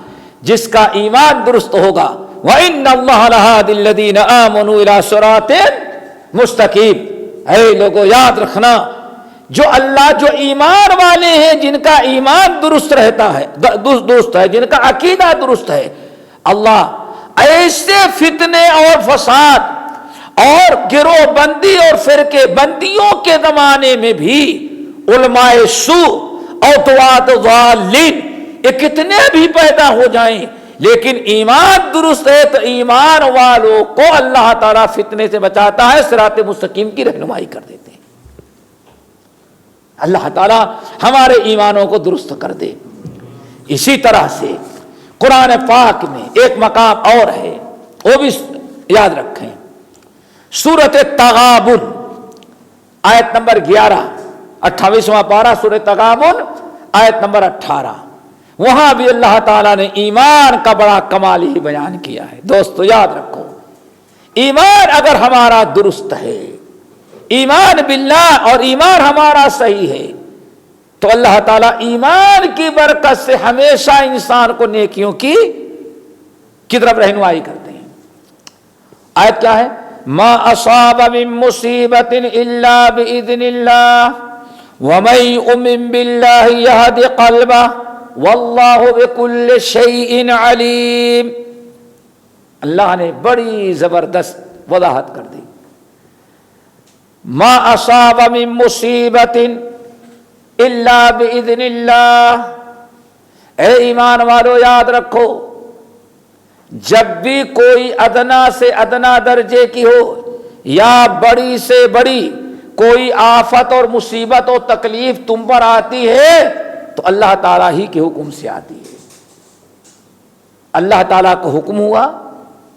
جس کا ایمان درست ہوگا۔ وَإِنَّ اللَّهَ لَهَادِ الَّذِينَ آمَنُوا إِلَىٰ صِرَاطٍ مُسْتَقِيمٍ۔ اے لوگوں یاد رکھنا، جو اللہ جو ایمان والے ہیں، جن کا ایمان درست رہتا ہے، درست ہے، جن کا عقیدہ درست ہے، اللہ ایسے فتنے اور فساد اور گروہ بندی اور فرقے بندیوں کے زمانے میں بھی علماء سوء اور دعاۃ ضالین یہ کتنے بھی پیدا ہو جائیں، لیکن ایمان درست ہے تو ایمان والوں کو اللہ تعالیٰ فتنے سے بچاتا ہے، صراط مستقیم کی رہنمائی کر دیتے ہیں۔ اللہ تعالیٰ ہمارے ایمانوں کو درست کر دے۔ اسی طرح سے قرآن پاک میں ایک مقام اور ہے، وہ بھی یاد رکھیں، سورۃ تغابن آیت نمبر 11، 28واں پارہ سورۃ تغابن آیت نمبر 18، وہاں بھی اللہ تعالیٰ نے ایمان کا بڑا کمال ہی بیان کیا ہے۔ دوستو یاد رکھو، ایمان اگر ہمارا درست ہے، ایمان باللہ اور ایمان ہمارا صحیح ہے، تو اللہ تعالیٰ ایمان کی برکت سے ہمیشہ انسان کو نیکیوں کی طرف رہنمائی کرتے ہیں۔ آیت کیا ہے؟ ما اصاب من مصیبت الا باذن اللہ ومن یؤمن باللہ یہد قلبہ واللہ بکل شیء علیم۔ اللہ نے بڑی زبردست وضاحت کر دی۔ ما اصاب من مصیبت الا باذن اللہ، اے ایمان والو یاد رکھو، جب بھی کوئی ادنا سے ادنا درجے کی ہو یا بڑی سے بڑی کوئی آفت اور مصیبت اور تکلیف تم پر آتی ہے تو اللہ تعالیٰ ہی کے حکم سے آتی ہے۔ اللہ تعالیٰ کو حکم ہوا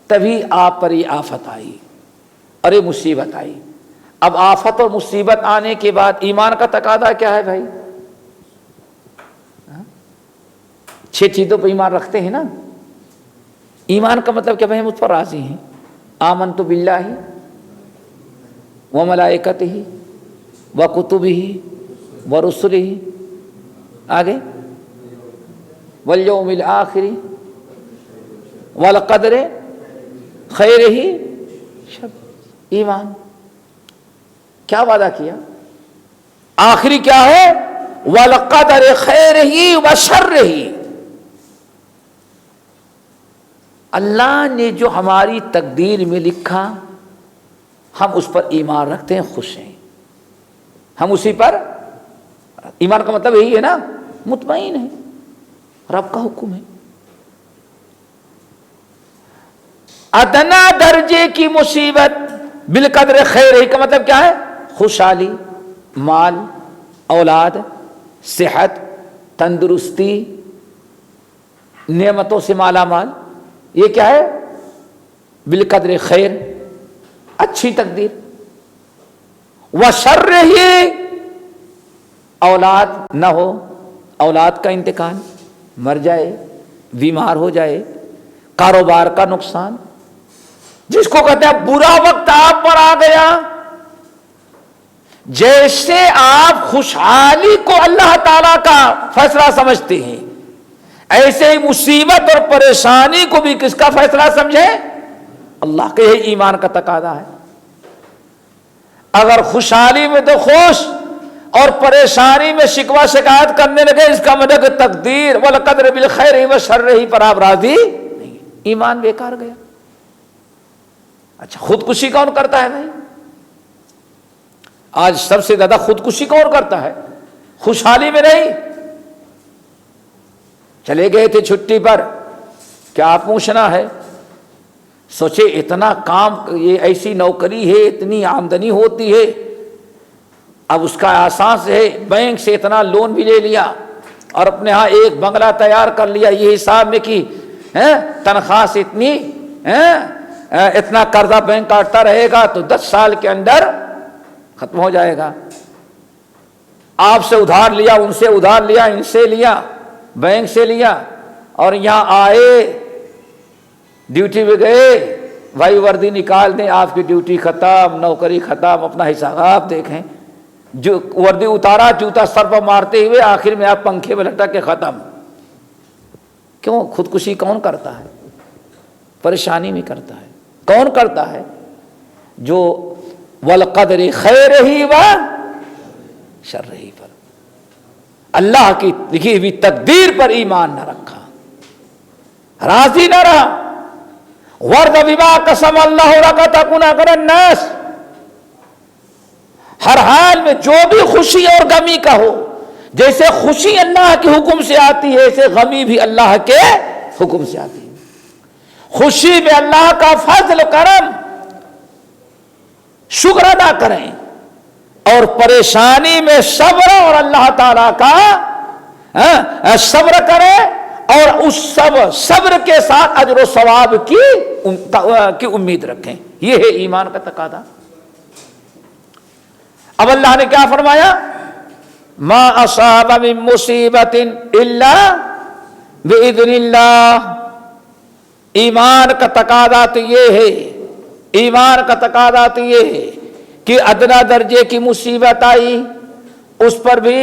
تبھی آپ پر یہ آفت آئی اور یہ مصیبت آئی۔ اب آفت اور مصیبت آنے کے بعد ایمان کا تقاضا کیا ہے بھائی؟ 6 چیزوں پہ ایمان رکھتے ہیں نا۔ ایمان کا مطلب کہ بھائی ہم اس پر راضی ہیں، آمنت باللہ وملائکتہ وکتبہ ورسلہ، آگے والیوم الآخر والقدر خیرہ شر۔ ایمان کیا وعدہ کیا؟ آخری کیا ہے؟ والقدر خیرہ وشرہ۔ اللہ نے جو ہماری تقدیر میں لکھا ہم اس پر ایمان رکھتے ہیں، خوش ہیں، ہم اسی پر، ایمان کا مطلب یہی ہے نا، مطمئن ہے، رب کا حکم ہے۔ ادنا درجے کی مصیبت بالقدر خیر کا مطلب کیا ہے؟ خوشحالی، مال، اولاد، صحت، تندرستی، نعمتوں سے مالا مال، یہ کیا ہے؟ بالقدر خیر، اچھی تقدیر۔ وشر ہی، اولاد نہ ہو، اولاد کا انتقال، مر جائے، بیمار ہو جائے، کاروبار کا نقصان، جس کو کہتے ہیں برا وقت آپ پر آ گیا۔ جیسے آپ خوشحالی کو اللہ تعالی کا فیصلہ سمجھتے ہیں، ایسے ہی مصیبت اور پریشانی کو بھی کس کا فیصلہ سمجھے؟ اللہ کے۔ یہی ایمان کا تقاضا ہے۔ اگر خوشحالی میں تو خوش اور پریشانی میں شکوہ شکایت کرنے لگے، اس کا مطلب کہ تقدیر والقدر بالخیر وشر پر آپ راضی نہیں، ایمان بیکار گیا۔ اچھا خودکشی کون کرتا ہے بھائی؟ آج سب سے زیادہ خودکشی کون کرتا ہے؟ خوشحالی میں نہیں، چلے گئے تھے چھٹی پر، کیا پوچھنا ہے، سوچے اتنا کام، یہ ایسی نوکری ہے، اتنی آمدنی ہوتی ہے، اب اس کا احساس ہے، بینک سے اتنا لون بھی لے لیا اور اپنے ہاں ایک بنگلہ تیار کر لیا، یہ حساب میں کہ تنخواہ سے اتنا قرضہ بینک کاٹتا رہے گا تو 10 سال کے اندر ختم ہو جائے گا۔ آپ سے ادھار لیا، ان سے ادھار لیا، ان سے لیا، بینک سے لیا، اور یہاں آئے، ڈیوٹی پہ گئے، بھائی وردی نکال دیں، آپ کی ڈیوٹی ختم، نوکری ختم، اپنا حساب آپ دیکھیں، جو وردی اتارا، جوتا سر پر مارتے ہوئے آخر میں آپ پنکھے میں لٹک کے ختم۔ کیوں؟ خودکشی کون کرتا ہے؟ پریشانی میں کرتا ہے۔ کون کرتا ہے؟ جو والقدر خیرہ و شرہ پر، اللہ کی لکھی ہوئی تقدیر پر ایمان نہ رکھا، راضی نہ رہا۔ ورد بما قسم اللہ لک تکون اکثر الناس، ہر حال میں جو بھی خوشی اور غمی کا ہو، جیسے خوشی اللہ کے حکم سے آتی ہے، ایسے غمی بھی اللہ کے حکم سے آتی ہے۔ خوشی میں اللہ کا فضل کرم، شکر ادا کریں، اور پریشانی میں صبر اور اللہ تعالیٰ کا صبر کریں، اور اس صبر کے ساتھ اجر و ثواب کی امید رکھیں۔ یہ ہے ایمان کا تقاضا۔ اب اللہ نے کیا فرمایا؟ ما اصاب من مصیبت الا باذن اللہ۔ ایمان کا تقاضا تو یہ ہے، ایمان کا تقاضا تو یہ ہے کہ ادنا درجے کی مصیبت آئی، اس پر بھی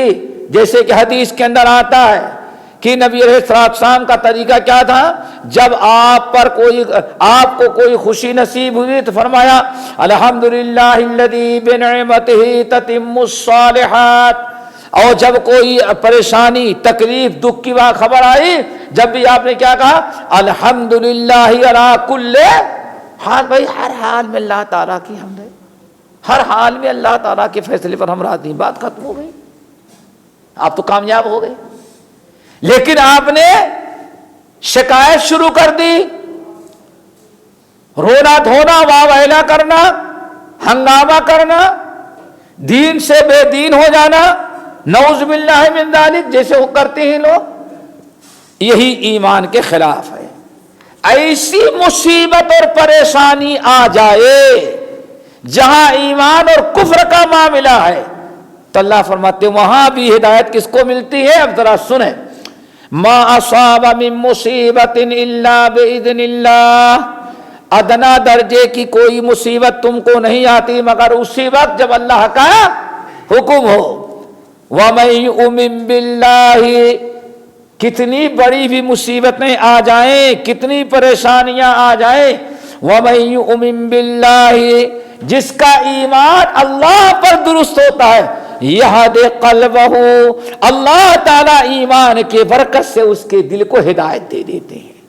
جیسے کہ حدیث کے اندر آتا ہے کہ نبی علیہ السلام کا طریقہ کیا تھا، جب آپ کو کوئی خوشی نصیب ہوئی تو فرمایا الحمدللہ الذی بنعمتہ تتم الصالحات، اور جب کوئی پریشانی، تکلیف، دکھ کی خبر آئی، جب بھی آپ نے کیا کہا؟ الحمدللہ علی کل حال۔ بھائی ہر حال میں اللہ تعالیٰ کی حمد ہے، ہر حال میں اللہ تعالیٰ کے فیصلے پر ہم راضی ہیں، بات ختم ہو گئی، آپ تو کامیاب ہو گئے۔ لیکن آپ نے شکایت شروع کر دی، رونا دھونا، واہ ویلا کرنا، ہنگامہ کرنا، دین سے بے دین ہو جانا، نعوذ باللہ من ذالک، جیسے وہ کرتے ہیں لوگ، یہی ایمان کے خلاف ہے۔ ایسی مصیبت اور پریشانی آ جائے جہاں ایمان اور کفر کا معاملہ ہے تو اللہ فرماتے ہیں وہاں بھی ہدایت کس کو ملتی ہے؟ اب ذرا سنیں، ما اصاب من مصیبت الا باذن اللہ، ادنا درجے کی کوئی مصیبت تم کو نہیں آتی مگر اسی وقت جب اللہ کا حکم ہو۔ وَمَن يُؤْمِن بِاللَّهِ، کتنی بڑی بھی مصیبتیں آ جائیں، کتنی پریشانیاں آ جائیں، وَمَن يُؤْمِن بِاللَّهِ، جس کا ایمان اللہ پر درست ہوتا ہے، یہدِ قلبہ، اللہ تعالیٰ ایمان کے برکت سے اس کے دل کو ہدایت دے دیتے ہیں،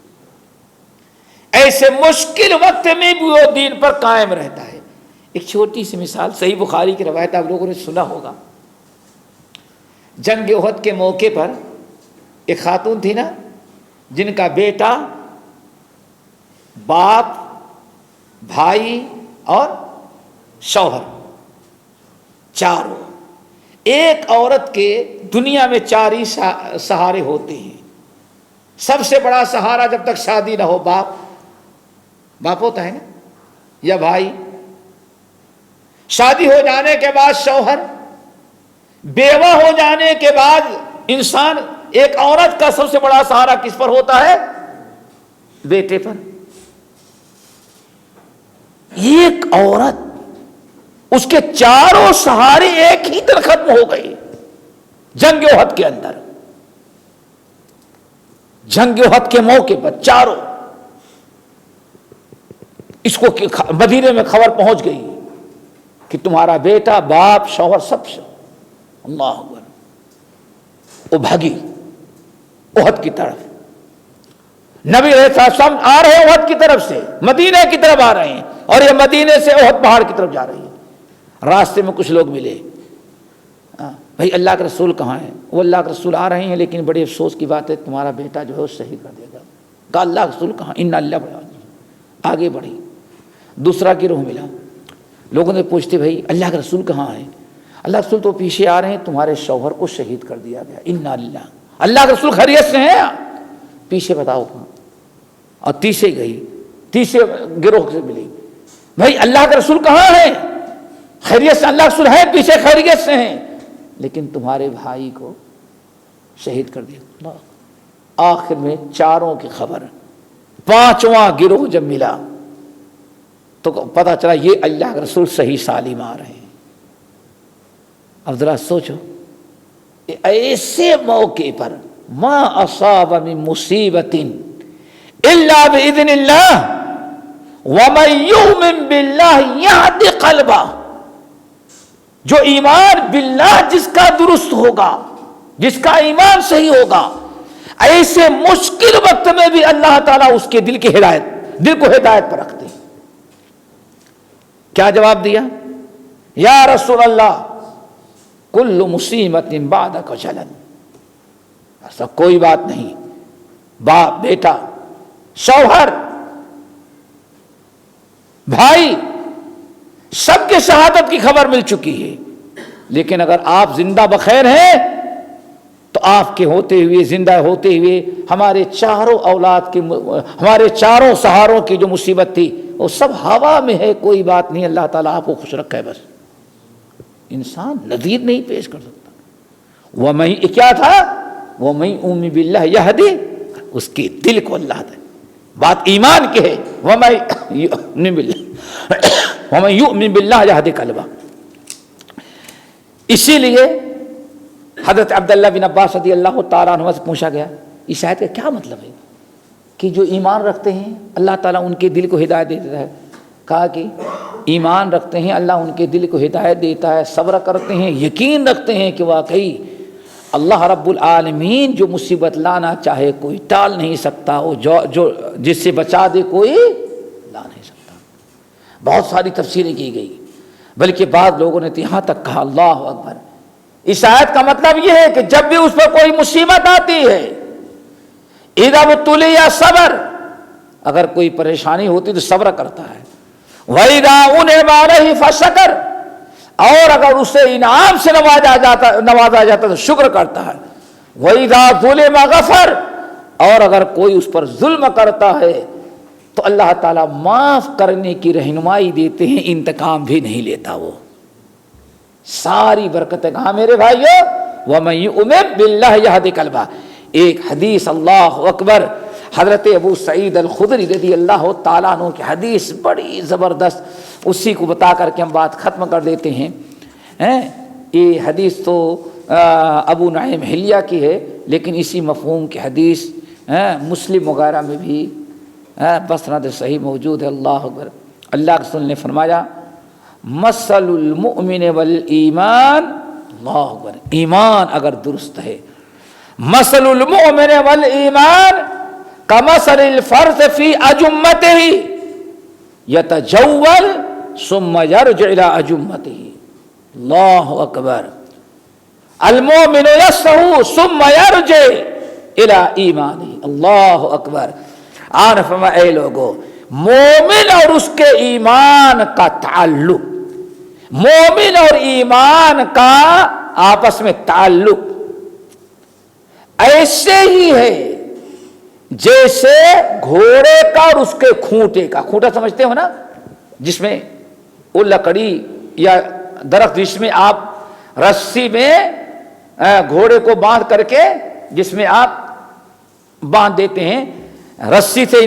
ایسے مشکل وقت میں بھی وہ دین پر قائم رہتا ہے۔ ایک چھوٹی سی مثال، صحیح بخاری کی روایت آپ لوگوں نے سنا ہوگا، جنگ احد کے موقع پر ایک خاتون تھی نا، جن کا بیٹا، باپ، بھائی اور شوہر، چاروں، ایک عورت کے دنیا میں 4 ہی سہارے ہوتے ہیں۔ سب سے بڑا سہارا جب تک شادی نہ ہو باپ ہوتا ہے نا، یا بھائی، شادی ہو جانے کے بعد شوہر، بیوہ ہو جانے کے بعد انسان، ایک عورت کا سب سے بڑا سہارا کس پر ہوتا ہے؟ بیٹے پر۔ ایک عورت، اس کے چاروں سہارے ایک ہی دن ختم ہو گئے جنگ احد کے اندر۔ جنگ احد کے موقع پر چاروں، اس کو مدینے میں خبر پہنچ گئی کہ تمہارا بیٹا، باپ، شوہر سب اللہ اکبر، وہ بھاگی احد کی طرف. نبی علیہ السلام آ رہے ہیں احد کی طرف سے، مدینے کی طرف آ رہے ہیں، اور یہ مدینے سے احد پہاڑ کی طرف جا رہی ہے. راستے میں کچھ لوگ ملے، بھائی اللہ کے رسول کہاں ہیں؟ وہ اللہ کے رسول آ رہے ہیں، لیکن بڑے افسوس کی بات ہے تمہارا بیٹا جو ہے وہ شہید کر دے گا. کہا اللہ کے رسول کہاں؟ ان اللہ بڑا. آگے بڑھی، دوسرا گروہ ملا. لوگوں نے پوچھتے بھائی اللہ کے رسول کہاں ہیں؟ اللہ کے رسول تو پیچھے آ رہے ہیں، تمہارے شوہر کو شہید کر دیا گیا. ان اللہ کے رسول خیریت سے ہیں؟ پیچھے بتاؤ کہاں. اور تیسرے گئی، تیسرے گروہ سے ملی، بھائی اللہ کے رسول کہاں ہیں؟ خیریت سے اللہ کے رسول ہیں، پیچھے خیریت سے ہیں، لیکن تمہارے بھائی کو شہید کر دیا. آخر میں چاروں کی خبر، پانچواں گروہ جب ملا تو پتا چلا یہ اللہ کے رسول صحیح سالم آ رہے ہیں. اب ذرا سوچو، ایسے موقع پر ما اصاب من مصیبت الا باذن اللہ ومن یؤمن باللہ یہد قلبہ. جو ایمان باللہ جس کا درست ہوگا، جس کا ایمان صحیح ہوگا، ایسے مشکل وقت میں بھی اللہ تعالیٰ اس کے دل کو ہدایت پر رکھتے ہیں. کیا جواب دیا؟ یا رسول اللہ کل مصیبت بعدک جلن. ایسا کوئی بات نہیں، باپ، بیٹا، شوہر، بھائی، سب کے شہادت کی خبر مل چکی ہے، لیکن اگر آپ زندہ بخیر ہیں تو آپ کے ہوتے ہوئے، زندہ ہوتے ہوئے ہمارے چاروں اولاد کی، ہمارے چاروں سہاروں کی جو مصیبت تھی وہ سب ہوا میں ہے، کوئی بات نہیں، اللہ تعالیٰ آپ کو خوش رکھا ہے. بس انسان نظیر نہیں پیش کر سکتا. وَمَن کیا تھا؟ وَمَن یُؤْمِن بِاللَّهِ یہدی، اس کے دل کو اللہ دے. بات ایمان کی ہے. وَمَن یُؤْمِن بِاللَّهِ یہدی قلبہ. اسی لیے حضرت عبداللہ بن عباس رضی اللہ تعالیٰ عنہ سے پوچھا گیا اس آیت کا کیا مطلب ہے کہ جو ایمان رکھتے ہیں اللہ تعالیٰ ان کے دل کو ہدایت دیتا ہے. کہا کہ ایمان رکھتے ہیں اللہ ان کے دل کو ہدایت دیتا ہے، صبر کرتے ہیں، یقین رکھتے ہیں کہ واقعی اللہ رب العالمین جو مصیبت لانا چاہے کوئی ٹال نہیں سکتا، وہ جو جس سے بچا دے کوئی لا نہیں سکتا. بہت ساری تفسیریں کی گئی، بلکہ بعض لوگوں نے یہاں تک کہا اللہ اکبر، اس آیت کا مطلب یہ ہے کہ جب بھی اس پر کوئی مصیبت آتی ہے، اذا ابتلی صبر، اگر کوئی پریشانی ہوتی تو صبر کرتا ہے. وَإِذَا أُنْعِمَ عَلَيْهِ فَشَكَرَ، اور اگر اسے انعام سے نوازا جاتا تو شکر کرتا ہے. وَإِذَا ظُلِمَ غَفَرَ، اور اگر کوئی اس پر ظلم کرتا ہے تو اللہ تعالیٰ معاف کرنے کی رہنمائی دیتے ہیں، انتقام بھی نہیں لیتا. وہ ساری برکتیں کہاں میرے بھائیو؟ وَمَن یُؤْمِن بِاللَّهِ یہدی قلبہ. ایک حدیث، اللہ اکبر، حضرت ابو سعید الخدری رضی اللہ تعالیٰ عنہ کی حدیث بڑی زبردست، اسی کو بتا کر کے ہم بات ختم کر دیتے ہیں. یہ حدیث تو ابو نعیم حلیہ کی ہے، لیکن اسی مفہوم کی حدیث مسلم وغیرہ میں بھی بسند صحیح موجود ہے. اللہ اکبر. اللہ کے رسول نے فرمایا مثل المؤمن والایمان، اللہ اکبر، ایمان اگر درست ہے، مثل المؤمن والایمان کمثل الفرس فی اجمتہ یتجول ثم یرجع الی اجمتہ. اللہ اکبر. المؤمن یصحو ثم یرجع الی ایمانہ. اللہ اکبر. آن فرمایا اے لوگو، مومن اور اس کے ایمان کا تعلق، مومن اور ایمان کا آپس میں تعلق ایسے ہی ہے جیسے گھوڑے کا اور اس کے کھونٹے کا. کھونٹا سمجھتے ہو نا، جس میں وہ لکڑی یا درخت جس میں آپ رسی میں گھوڑے کو باندھ کر کے جس میں آپ باندھ دیتے ہیں رسی سے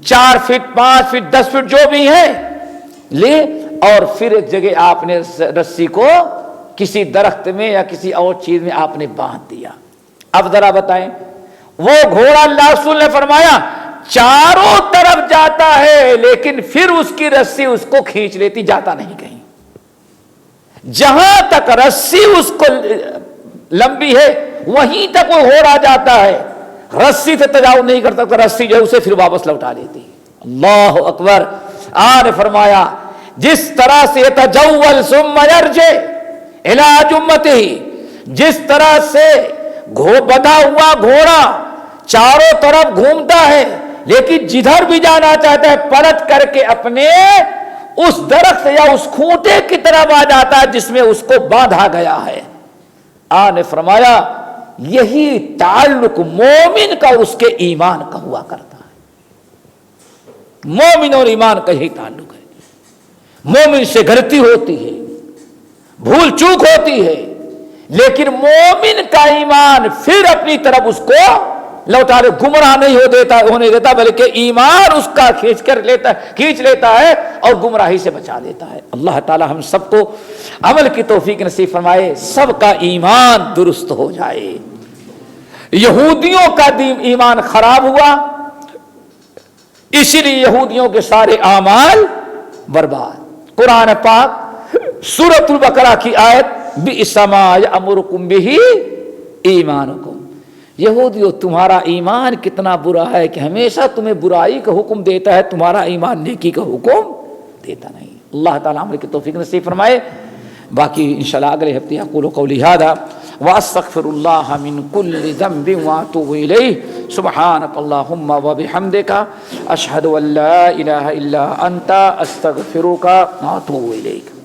4 فٹ 5 فٹ 10 فٹ جو بھی ہے لے، اور پھر ایک جگہ آپ نے رسی کو کسی درخت میں یا کسی اور چیز میں آپ نے باندھ دیا. اب ذرا بتائیں، وہ گھوڑا اللہ رسول نے فرمایا چاروں طرف جاتا ہے، لیکن پھر اس کی رسی اس کو کھینچ لیتی، جاتا نہیں کہیں. جہاں تک رسی اس کو لمبی ہے وہیں تک وہ گھوڑا جاتا ہے، رسی سے تجاوز نہیں کر سکتا، رسی جو ہے اسے پھر واپس لوٹا لیتی ہے۔ اللہ اکبر۔ آپ نے فرمایا جس طرح سے یتجول ثم یرجع الی جمته، جس طرح سے بندھا ہوا گھوڑا چاروں طرف گھومتا ہے لیکن جدھر بھی جانا چاہتا ہے پلٹ کر کے اپنے اس درخت یا اس کھوٹے کی طرف آ جاتا ہے جس میں اس کو باندھا گیا ہے۔ آپ نے فرمایا یہی تعلق مومن کا اس کے ایمان کا ہوا کرتا ہے، مومن اور ایمان کا یہی تعلق ہے۔ مومن سے غلطی ہوتی ہے، بھول چوک ہوتی ہے، لیکن مومن کا ایمان پھر اپنی طرف اس کو لوٹا دے، گمراہ نہیں ہونے دیتا بلکہ ایمان اس کا کھینچ لیتا ہے اور گمراہی سے بچا لیتا ہے۔ اللہ تعالی ہم سب کو عمل کی توفیق نصیب فرمائے، سب کا ایمان درست ہو جائے۔ یہودیوں کا ایمان خراب ہوا، اسی لیے یہودیوں کے سارے اعمال برباد۔ قرآن پاک سورۃ البقرہ کی آیت بئس ما یأمرکم بہ ایمانکم، یہودیو تمہارا ایمان کتنا برا ہے کہ ہمیشہ تمہیں برائی کا حکم دیتا ہے، تمہارا ایمان نیکی کا حکم دیتا نہیں۔ اللہ تعالیٰ عمل کی توفیق نصیب فرمائے۔ باقی انشاءاللہ اگلے ہفتے اقول قولی ھذا واستغفر اللہ من کل ذنب واتوب الیہ، سبحانک اللہم وبحمدک، اشہد ان لا الہ الا انت، استغفرک واتوب الیک۔